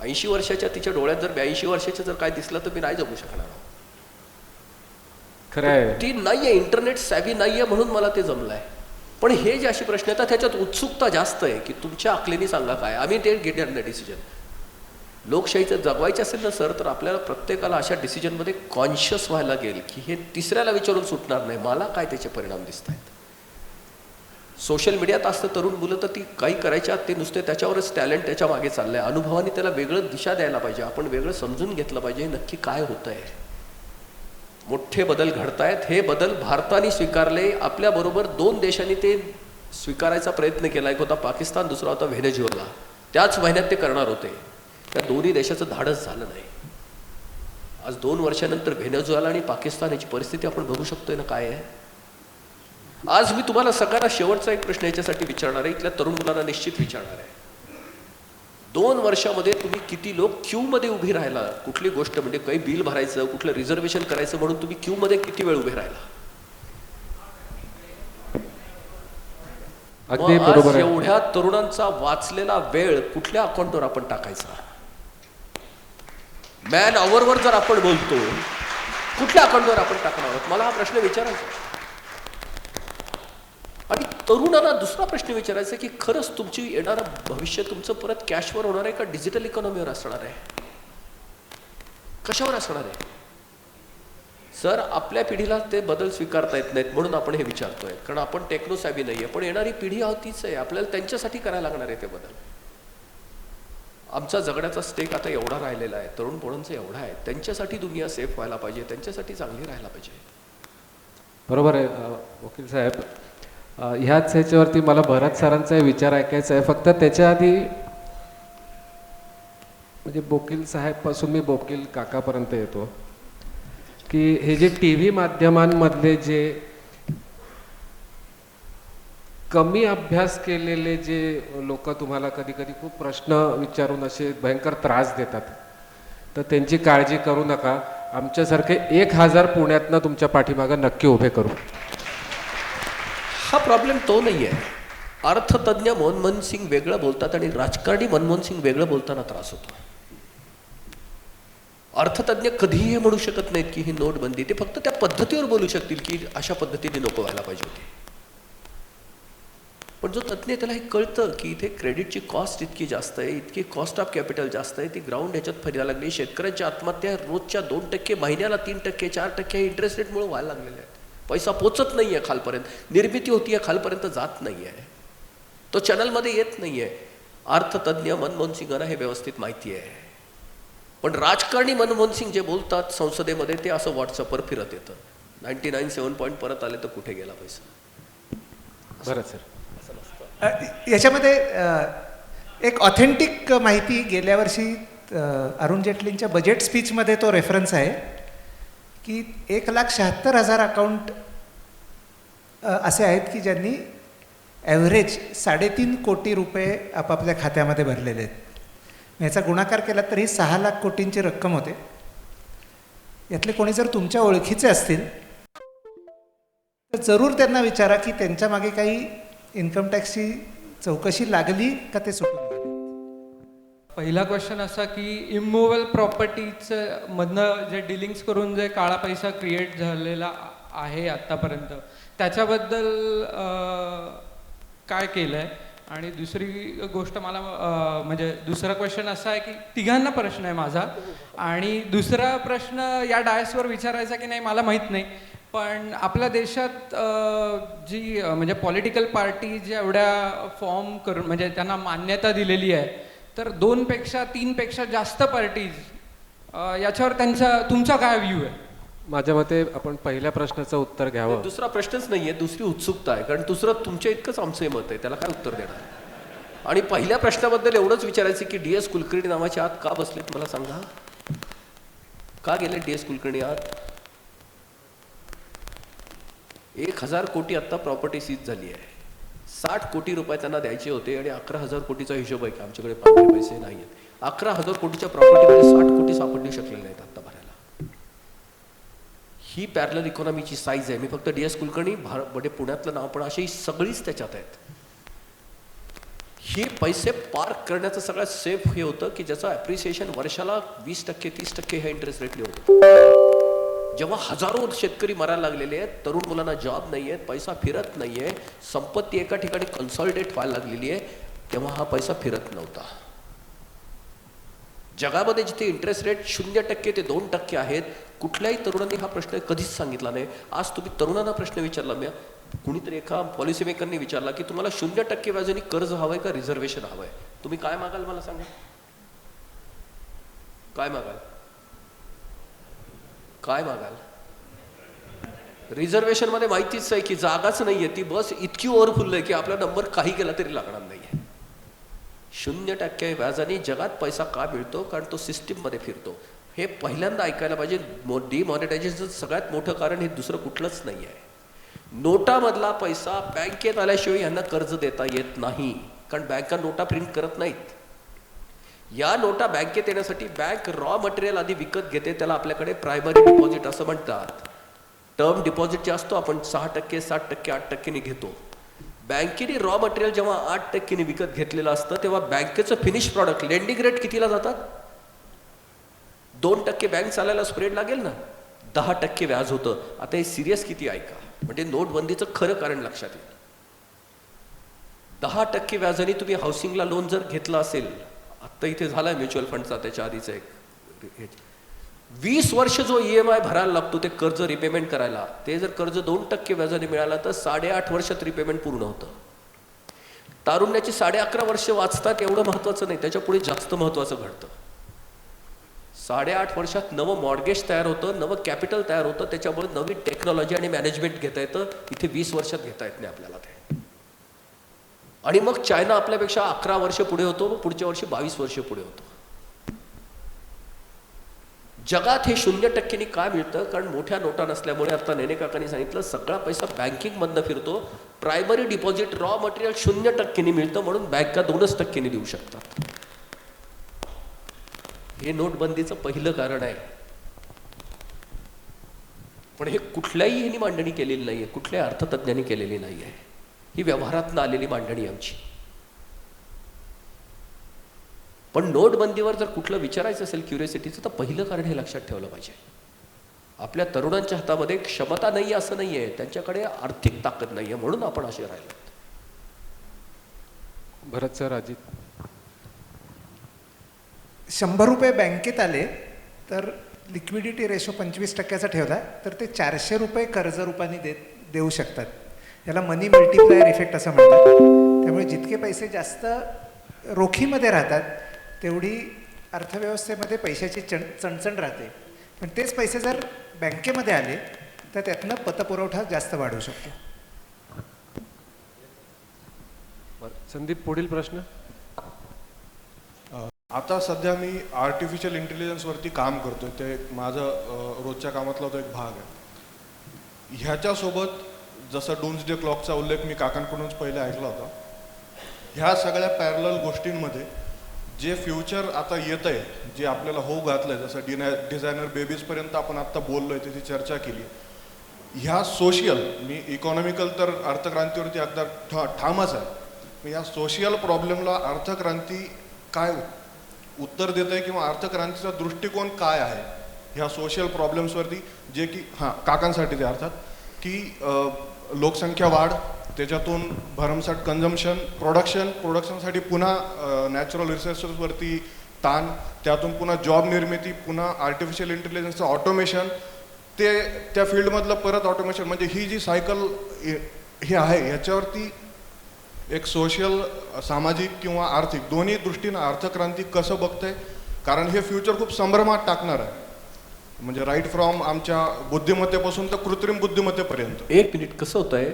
80 वर्षाच्या तिच्या डोळ्यात जर 82 वर्षाच्या जर काय दिसलं तर मी नाही जगू शकणार. खरं आहे, ती नाही आहे, इंटरनेट सॅव्ही नाही आहे म्हणून मला ते जमलं आहे. पण हे जे असे प्रश्न येतात त्याच्यात उत्सुकता जास्त आहे की तुमच्या अकलेने सांगा काय, आम्ही ते घेणार नाही डिसिजन. लोकशाहीचं जगवायचं असेल ना सर, तर आपल्याला प्रत्येकाला अशा डिसिजनमध्ये कॉन्शियस व्हायला लागेल की हे तिसऱ्याला विचारून सुटणार नाही, मला काय त्याचे परिणाम दिसत आहेत. सोशल मीडियात असतं तरुण मुलं तर ती काही करायच्या ते नुसते त्याच्यावरच टॅलेंट त्याच्या मागे चाललं आहे. अनुभवाने त्याला वेगळं दिशा द्यायला पाहिजे, आपण वेगळं समजून घेतलं पाहिजे नक्की काय होतं आहे. मोठे बदल घडतायत. हे बदल भारताने स्वीकारले, आपल्याबरोबर 2 देशांनी ते स्वीकारायचा प्रयत्न केला. एक होता पाकिस्तान, दुसरा होता व्हेनेझुएला. त्याच महिन्यात ते करणार होते. त्या दोन्ही देशाचं धाडस झालं नाही. आज 2 वर्षानंतर व्हेनेझुएला आणि पाकिस्तान याची परिस्थिती आपण बघू शकतोय ना काय आहे. आज मी तुम्हाला सगळ्यांना शेवटचा एक प्रश्न याच्यासाठी विचारणार आहे, इथल्या तरुण मुलांना निश्चित विचारणार आहे. 2 वर्षामध्ये तुम्ही किती लोक क्यूमध्ये उभी राहिला? कुठली गोष्ट म्हणजे काही बिल भरायचं, कुठलं रिझर्वेशन करायचं म्हणून तुम्ही क्यूमध्ये किती वेळ उभे राहिला? अगदी मग आज बरोबर आहे. एवढ्या तरुणांचा वाचलेला वेळ कुठल्या अकाउंटवर आपण टाकायचा? मॅन आवरवर जर आपण बोलतो, कुठल्या अकाउंटवर आपण टाकणार आहोत? मला हा प्रश्न विचारायचा. आणि तरुणांना दुसरा प्रश्न विचारायचा की खरंच तुमची येणारं भविष्य तुमचं परत कॅशवर होणार आहे का डिजिटल इकॉनॉमीवर असणार आहे? कशावर असणार आहे? सर, आपल्या पिढीला ते बदल स्वीकारता येत नाहीत म्हणून आपण हे विचारतोय, कारण आपण टेक्नोसॅव्ही नाहीये. पण येणारी पिढी तीच आहे, आपल्याला त्यांच्यासाठी करायला लागणार आहे ते बदल. आमचा जगण्याचा स्टेक आता एवढा राहिलेला आहे, तरुण पोरांचा एवढा आहे, त्यांच्यासाठी दुनिया सेफ व्हायला पाहिजे, त्यांच्यासाठी चांगली राहायला पाहिजे. बरोबर आहे वकील साहेब. ह्याच ह्याच्यावरती मला भरत सरांचा विचार ऐकायचा आहे. फक्त त्याच्या आधी म्हणजे बोकील साहेबपासून मी बोकील काकापर्यंत येतो की हे जे टी व्ही माध्यमांमधले जे कमी अभ्यास केलेले जे लोक तुम्हाला कधी कधी खूप प्रश्न विचारून असे भयंकर त्रास देतात, तर त्यांची काळजी करू नका. आमच्यासारखे 1000 पुण्यातनं तुमच्या पाठीमागं नक्की उभे करू. हा प्रॉब्लेम तो नाही आहे. अर्थतज्ञ मनमोहन सिंग वेगळं बोलतात आणि राजकारणी मनमोहन सिंग वेगळं बोलताना त्रास होतो. अर्थतज्ञ कधीही हे म्हणू शकत नाहीत की ही नोटबंदी, ते फक्त त्या पद्धतीवर बोलू शकतील की अशा पद्धतीने नको व्हायला पाहिजे होती. पण जो तज्ञ त्याला हे कळतं की इथे क्रेडिटची कॉस्ट इतकी जास्त आहे, इतकी कॉस्ट ऑफ कॅपिटल जास्त आहे, ती ग्राउंड ह्याच्यात फिरायला लागली. शेतकऱ्यांच्या आत्महत्या रोजच्या 2%, महिन्याला 3%, 4% इंटरेस्ट रेटमुळे व्हायला लागलेले आहेत. पैसा पोचत नाही आहे खालपर्यंत, निर्मिती होती आहे खालपर्यंत जात नाही आहे, तो चॅनलमध्ये येत नाही आहे. अर्थतज्ञ मनमोहन सिंगांना हे व्यवस्थित माहिती आहे. पण राजकारणी मनमोहन सिंग जे बोलतात संसदेमध्ये ते असं व्हॉट्सअपवर फिरत येतं. 99.7 पॉईंट परत आले तर कुठे गेला पैसा? बरं सर, याच्यामध्ये एक ऑथेंटिक माहिती गेल्या वर्षी अरुण जेटलींच्या बजेट स्पीचमध्ये तो रेफरन्स आहे की 1,76,000 अकाउंट असे आहेत की ज्यांनी ॲव्हरेज 3.5 कोटी रुपये आपापल्या खात्यामध्ये भरलेले आहेत. याचा गुणाकार केला तरी 6 लाख कोटींची रक्कम होते. यातले कोणी जर तुमच्या ओळखीचे असतील तर जरूर त्यांना विचारा की त्यांच्या मागे काही इन्कम टॅक्सची चौकशी लागली का ते सुटून गेले. पहिला क्वेश्चन असा की इमूव्हेबल प्रॉपर्टीचं मधनं जे डिलिंग्स करून जे काळा पैसा क्रिएट झालेला आहे आत्तापर्यंत, त्याच्याबद्दल काय केलं आहे? आणि दुसरी गोष्ट मला म्हणजे दुसरा क्वेश्चन असा आहे की तिघांना प्रश्न आहे माझा, आणि दुसरा प्रश्न या डायसवर विचारायचा की नाही मला माहीत नाही, पण आपल्या देशात जी म्हणजे पॉलिटिकल पार्टी ज्या एवढ्या फॉर्म करून म्हणजे त्यांना मान्यता दिलेली आहे, तर 2पेक्षा 3पेक्षा जास्त पार्टीज याच्यावर तुमचा काय व्ह्यू आहे? माझ्या मते आपण पहिल्या प्रश्नाचं उत्तर घ्यावं. दुसरा प्रश्नच नाहीये, दुसरी उत्सुकता आहे, कारण दुसरं तुमच्या इतकंच आमचं मत आहे, त्याला काय उत्तर देणार? आणि पहिल्या प्रश्नाबद्दल एवढंच विचारायचं की DS कुलकर्णी नावाचे आत का बसलेत मला सांगा. का गेले DS कुलकर्णी आत? 1,000 कोटी आत्ता प्रॉपर्टी सीज झाली आहे. 60 कोटी रुपये त्यांना द्यायचे होते आणि 11,000 कोटीचा हिशोब आहे की आमच्याकडे पांढरे पैसे नाही आहेत. 11,000 कोटीच्या प्रॉपर्टीमध्ये 60 कोटी सापडू शकलेले नाहीत आत्ता भरायला. ही पॅरलल इकॉनॉमीची साईज आहे. मी फक्त DS कुलकर्णी म्हणजे पुण्यातलं नाव, पण अशी सगळीच त्याच्यात आहेत. हे पैसे पार्क करण्याचं सगळ्यात सेफ हे होतं की ज्याचं ॲप्रिसिएशन वर्षाला 20%, 30% ह्या इंटरेस्ट रेटने होतं. जेव्हा हजारो शेतकरी मरायला लागलेले आहेत, तरुण मुलांना जॉब नाही आहेत, पैसा फिरत नाही आहे, संपत्ती एका ठिकाणी कन्सॉलिडेट व्हायला लागलेली आहे, तेव्हा हा पैसा फिरत नव्हता. जगामध्ये जिथे इंटरेस्ट रेट 0% ते 2% आहेत, कुठल्याही तरुणांनी हा प्रश्न कधीच सांगितला नाही. आज तुम्ही तरुणांना प्रश्न विचारला, मी कुणीतरी एका पॉलिसी मेकरनी विचारला की तुम्हाला 0% व्याजाने कर्ज हवंय का रिझर्वेशन हवंय, तुम्ही काय मागाल मला सांगा? काय मागाल? काय मागाल? रिझर्वेशन मध्ये माहितीच आहे की जागाच नाहीये, ती बस इतकी ओव्हरफुल आहे की आपला नंबर काही गेला तरी लागणार नाहीये. 0% व्याजाने जगात पैसा का मिळतो? कारण तो सिस्टीममध्ये फिरतो. हे पहिल्यांदा ऐकायला पाहिजे. डिमॉनिटायझेशनचं सगळ्यात मोठं कारण हे दुसरं कुठलंच नाही आहे. नोटामधला पैसा बँकेत आल्याशिवाय यांना कर्ज देता येत नाही, कारण बँका नोटा प्रिंट करत नाहीत. या नोटा बँकेत येण्यासाठी बँक रॉ मटेरियल आधी विकत घेते, त्याला आपल्याकडे प्रायमरी डिपॉझिट असं म्हणतात. टर्म डिपॉझिट जे असतो आपण 6%, 7%, 8%ने घेतो. बँकेने रॉ मटेरियल जेव्हा 8% विकत घेतलेलं असतं तेव्हा बँकेचं फिनिश प्रॉडक्ट लेंडिंग रेट कितीला जातात? 2% बँक चालायला स्प्रेड लागेल ना, 10% व्याज होतं. आता हे सिरियस किती ऐका, म्हणजे नोटबंदीचं खरं कारण लक्षात येईल. 10% व्याजाने तुम्ही हाऊसिंगला लोन जर घेतलं असेल, आत्ता इथे झालाय म्युच्युअल फंडचा त्याच्या आधीचा एक 20 वर्ष जो EMI भरायला लागतो ते कर्ज रिपेमेंट करायला, ते जर कर्ज 2% व्याजाने मिळालं तर 8.5 वर्षात रिपेमेंट पूर्ण होतं. तारुण्याची 11.5 वर्ष वाचतात एवढं महत्वाचं नाही, त्याच्या पुढे जास्त महत्वाचं घडतं. 8.5 वर्षात नवं मॉर्गेज तयार होतं, नवं कॅपिटल तयार होतं, त्याच्यामुळे नवी टेक्नॉलॉजी आणि मॅनेजमेंट घेता येतं. इथे 20 वर्षात घेता येत नाही आपल्याला ते. आणि मग चायना आपल्यापेक्षा 11 वर्ष पुढे होतो, मग पुढच्या वर्षी 22 वर्ष पुढे होतो. जगात हे 0%नी काय मिळतं? कारण मोठ्या नोटा नसल्यामुळे, आता नेने काकांनी सांगितलं, सगळा पैसा बँकिंगमधनं फिरतो. प्रायमरी डिपॉझिट रॉ मटेरियल 0%नी मिळतं, म्हणून बँका 2% देऊ शकतात. हे नोटबंदीचं पहिलं कारण आहे. पण हे कुठल्याही ह्यांनी मांडणी केलेली नाहीये, कुठल्याही अर्थतज्ञांनी केलेली नाहीये. ही व्यवहारातनं आलेली मांडणी आमची. पण नोटबंदीवर जर कुठलं विचारायचं असेल क्युरियोसिटीचं, तर पहिलं कारण हे लक्षात ठेवलं पाहिजे. आपल्या तरुणांच्या हातामध्ये क्षमता नाहीये असं नाहीये, त्यांच्याकडे आर्थिक ताकद नाहीये, म्हणून आपण असे राहिलो. भरत सर, अजित. 100 रुपये बँकेत आले तर लिक्विडिटी रेशो 25%चा ठेवला तर ते 400 रुपये कर्ज रूपाने देऊ शकतात. याला मनी मल्टिप्लायर इफेक्ट असं म्हणतात. त्यामुळे जितके पैसे जास्त रोखीमध्ये राहतात तेवढी अर्थव्यवस्थेमध्ये पैशाची चणचण राहते. पण तेच पैसे जर बँकेमध्ये आले तर त्यातनं पतपुरवठा जास्त वाढू शकतो. संदीप, पुढील प्रश्न. आता सध्या मी आर्टिफिशियल इंटेलिजन्सवरती काम करतो, ते माझं रोजच्या कामातला तो एक भाग आहे. ह्याच्यासोबत जसं डूम्सडे क्लॉकचा उल्लेख मी काकांकडूनच पहिले ऐकला होता, ह्या सगळ्या पॅरलल गोष्टींमध्ये जे फ्युचर आता येत आहे, जे आपल्याला होऊ घातलं आहे, जसं डिझायनर बेबीजपर्यंत आपण आत्ता बोललो आहे, त्याची चर्चा केली. ह्या सोशियल, मी इकॉनॉमिकल तर अर्थक्रांतीवरती अगदी ठामच आहे, ह्या सोशियल प्रॉब्लेमला अर्थक्रांती काय उत्तर देत आहे किंवा अर्थक्रांतीचा दृष्टिकोन काय आहे ह्या सोशल प्रॉब्लेम्सवरती, जे की काकांसाठी ते अर्थात की लोकसंख्या वाढ, त्याच्यातून भरमसाठ कन्झम्पशन, प्रोडक्शनसाठी पुन्हा नॅचरल रिसोर्सेसवरती ताण, त्यातून पुन्हा जॉब निर्मिती, पुन्हा आर्टिफिशियल इंटेलिजन्सचं ऑटोमेशन, ते त्या फील्डमधलं परत ऑटोमेशन, म्हणजे ही जी सायकल हे आहे ह्याच्यावरती एक सोशल, सामाजिक किंवा आर्थिक दोन्ही दृष्टीनं अर्थक्रांती कसं बघते? कारण हे फ्युचर खूप संभ्रमात टाकणार आहे, म्हणजे राईट फ्रॉम आमच्या बुद्धिमत्तेपासून तर कृत्रिम बुद्धिमत्तेपर्यंत. एक मिनिट, कसं होतं आहे,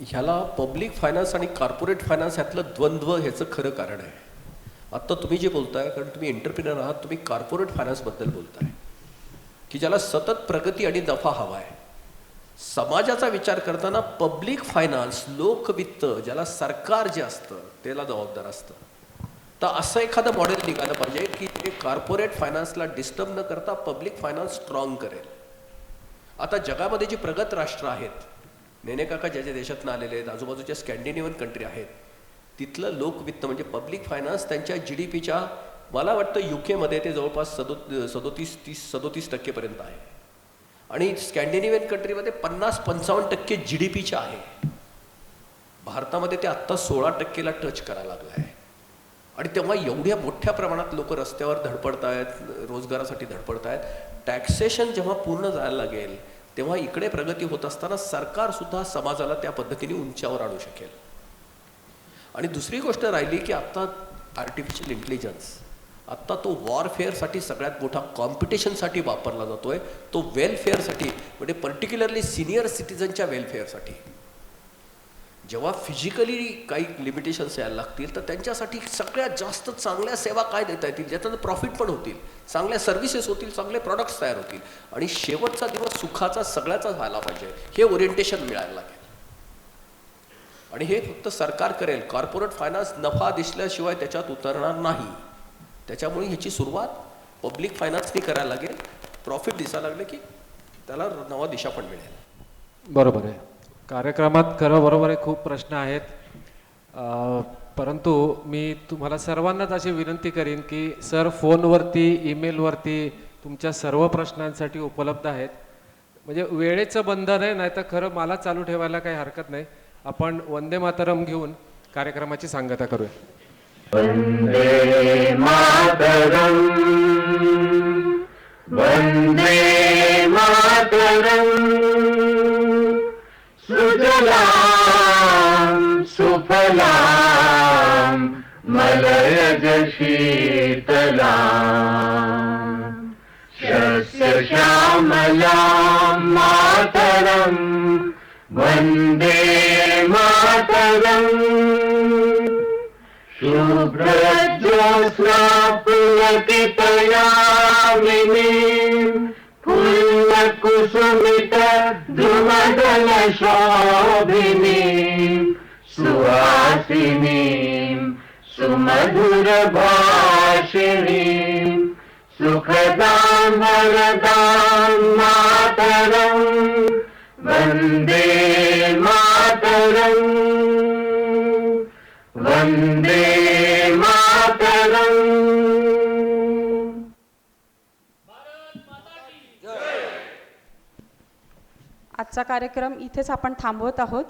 ह्याला पब्लिक फायनान्स आणि कॉर्पोरेट फायनान्स ह्यातलं द्वंद्व ह्याचं खरं कारण आहे. आत्ता तुम्ही जे बोलताय, कारण तुम्ही एंटरप्रिनर आहात, तुम्ही कॉर्पोरेट फायनान्सबद्दल बोलताय की ज्याला सतत प्रगती आणि नफा हवा आहे. समाजाचा विचार करताना पब्लिक फायनान्स, लोकवित्त, ज्याला सरकार जे असतं त्याला जबाबदार असतं. तर असं एखादं मॉडेल निघालं पाहिजे की ते कॉर्पोरेट फायनान्सला डिस्टर्ब न करता पब्लिक फायनान्स स्ट्रॉंग करेल. आता जगामध्ये जी प्रगत राष्ट्र आहेत, नेने काका ज्या ज्या देशातून आलेले आहेत, आजूबाजूच्या स्कॅन्डिनेव्हियन कंट्री आहेत, तिथलं लोकवित्त म्हणजे पब्लिक फायनान्स त्यांच्या GDPच्या, मला वाटतं UK ते जवळपास 37% आहे, आणि स्कॅन्डिनेव्हियन कंट्रीमध्ये 50-55% GDPच्या आहे. भारतामध्ये ते आत्ता 16%ला टच करायला लागलं आहे. आणि तेव्हा एवढ्या मोठ्या प्रमाणात लोक रस्त्यावर धडपडत आहेत, रोजगारासाठी धडपडत आहेत. टॅक्सेशन जेव्हा पूर्ण जायला लागेल तेव्हा इकडे प्रगती होत असताना सरकारसुद्धा समाजाला त्या पद्धतीने उंचावर आणू शकेल. आणि दुसरी गोष्ट राहिली की आत्ता आर्टिफिशियल इंटेलिजन्स, आत्ता तो वॉरफेअरसाठी सगळ्यात मोठा कॉम्पिटिशनसाठी वापरला जातोय, तो वेलफेअरसाठी, म्हणजे पर्टिक्युलरली सिनियर सिटीजनच्या वेलफेअरसाठी. जेव्हा फिजिकली काही लिमिटेशन्स यायला लागतील तर त्यांच्यासाठी सगळ्यात जास्त चांगल्या सेवा काय देता येतील, ज्याच्यात प्रॉफिट पण होतील, चांगल्या सर्व्हिसेस होतील, चांगले प्रॉडक्ट्स तयार होतील, आणि शेवटचा दिवस सुखाचा सगळ्याचा झाला पाहिजे, हे ओरिएंटेशन मिळायला लागेल. आणि हे फक्त सरकार करेल, कॉर्पोरेट फायनान्स नफा दिसल्याशिवाय त्याच्यात उतरणार नाही. त्याच्यामुळे ह्याची सुरुवात पब्लिक फायनान्सनी करायला लागेल. प्रॉफिट दिसायला लागले की त्याला नवा दिशा पण मिळेल. बरोबर आहे. कार्यक्रमात खरं बरोबर आहे, खूप प्रश्न आहेत. परंतु मी तुम्हाला सर्वांनाच अशी विनंती करीन की सर फोनवरती, ईमेलवरती तुमच्या सर्व प्रश्नांसाठी उपलब्ध आहेत. म्हणजे वेळेचं बंधन आहे, नाही तर खरं मला चालू ठेवायला काही हरकत नाही. आपण वंदे मातरम घेऊन कार्यक्रमाची सांगता करूया. वंदे मातरम, वंदे मातरम, सुजलाम सुफलाम मलयज शीतलाम, शस्य श्यामलाम मातरम, वंदे मातरम, शुभ्रज्योत्स्ना पुलकितयामिनीं, फुल्लकुसुमित द्रुमदल शोभिनीं, सुहासिनीं सुमधुर भाषिणीं, सुखदां वरदां मातरं, वन्दे मातरं, वन्दे मातरं. आजचा कार्यक्रम इथेच आपण थांबवत आहोत.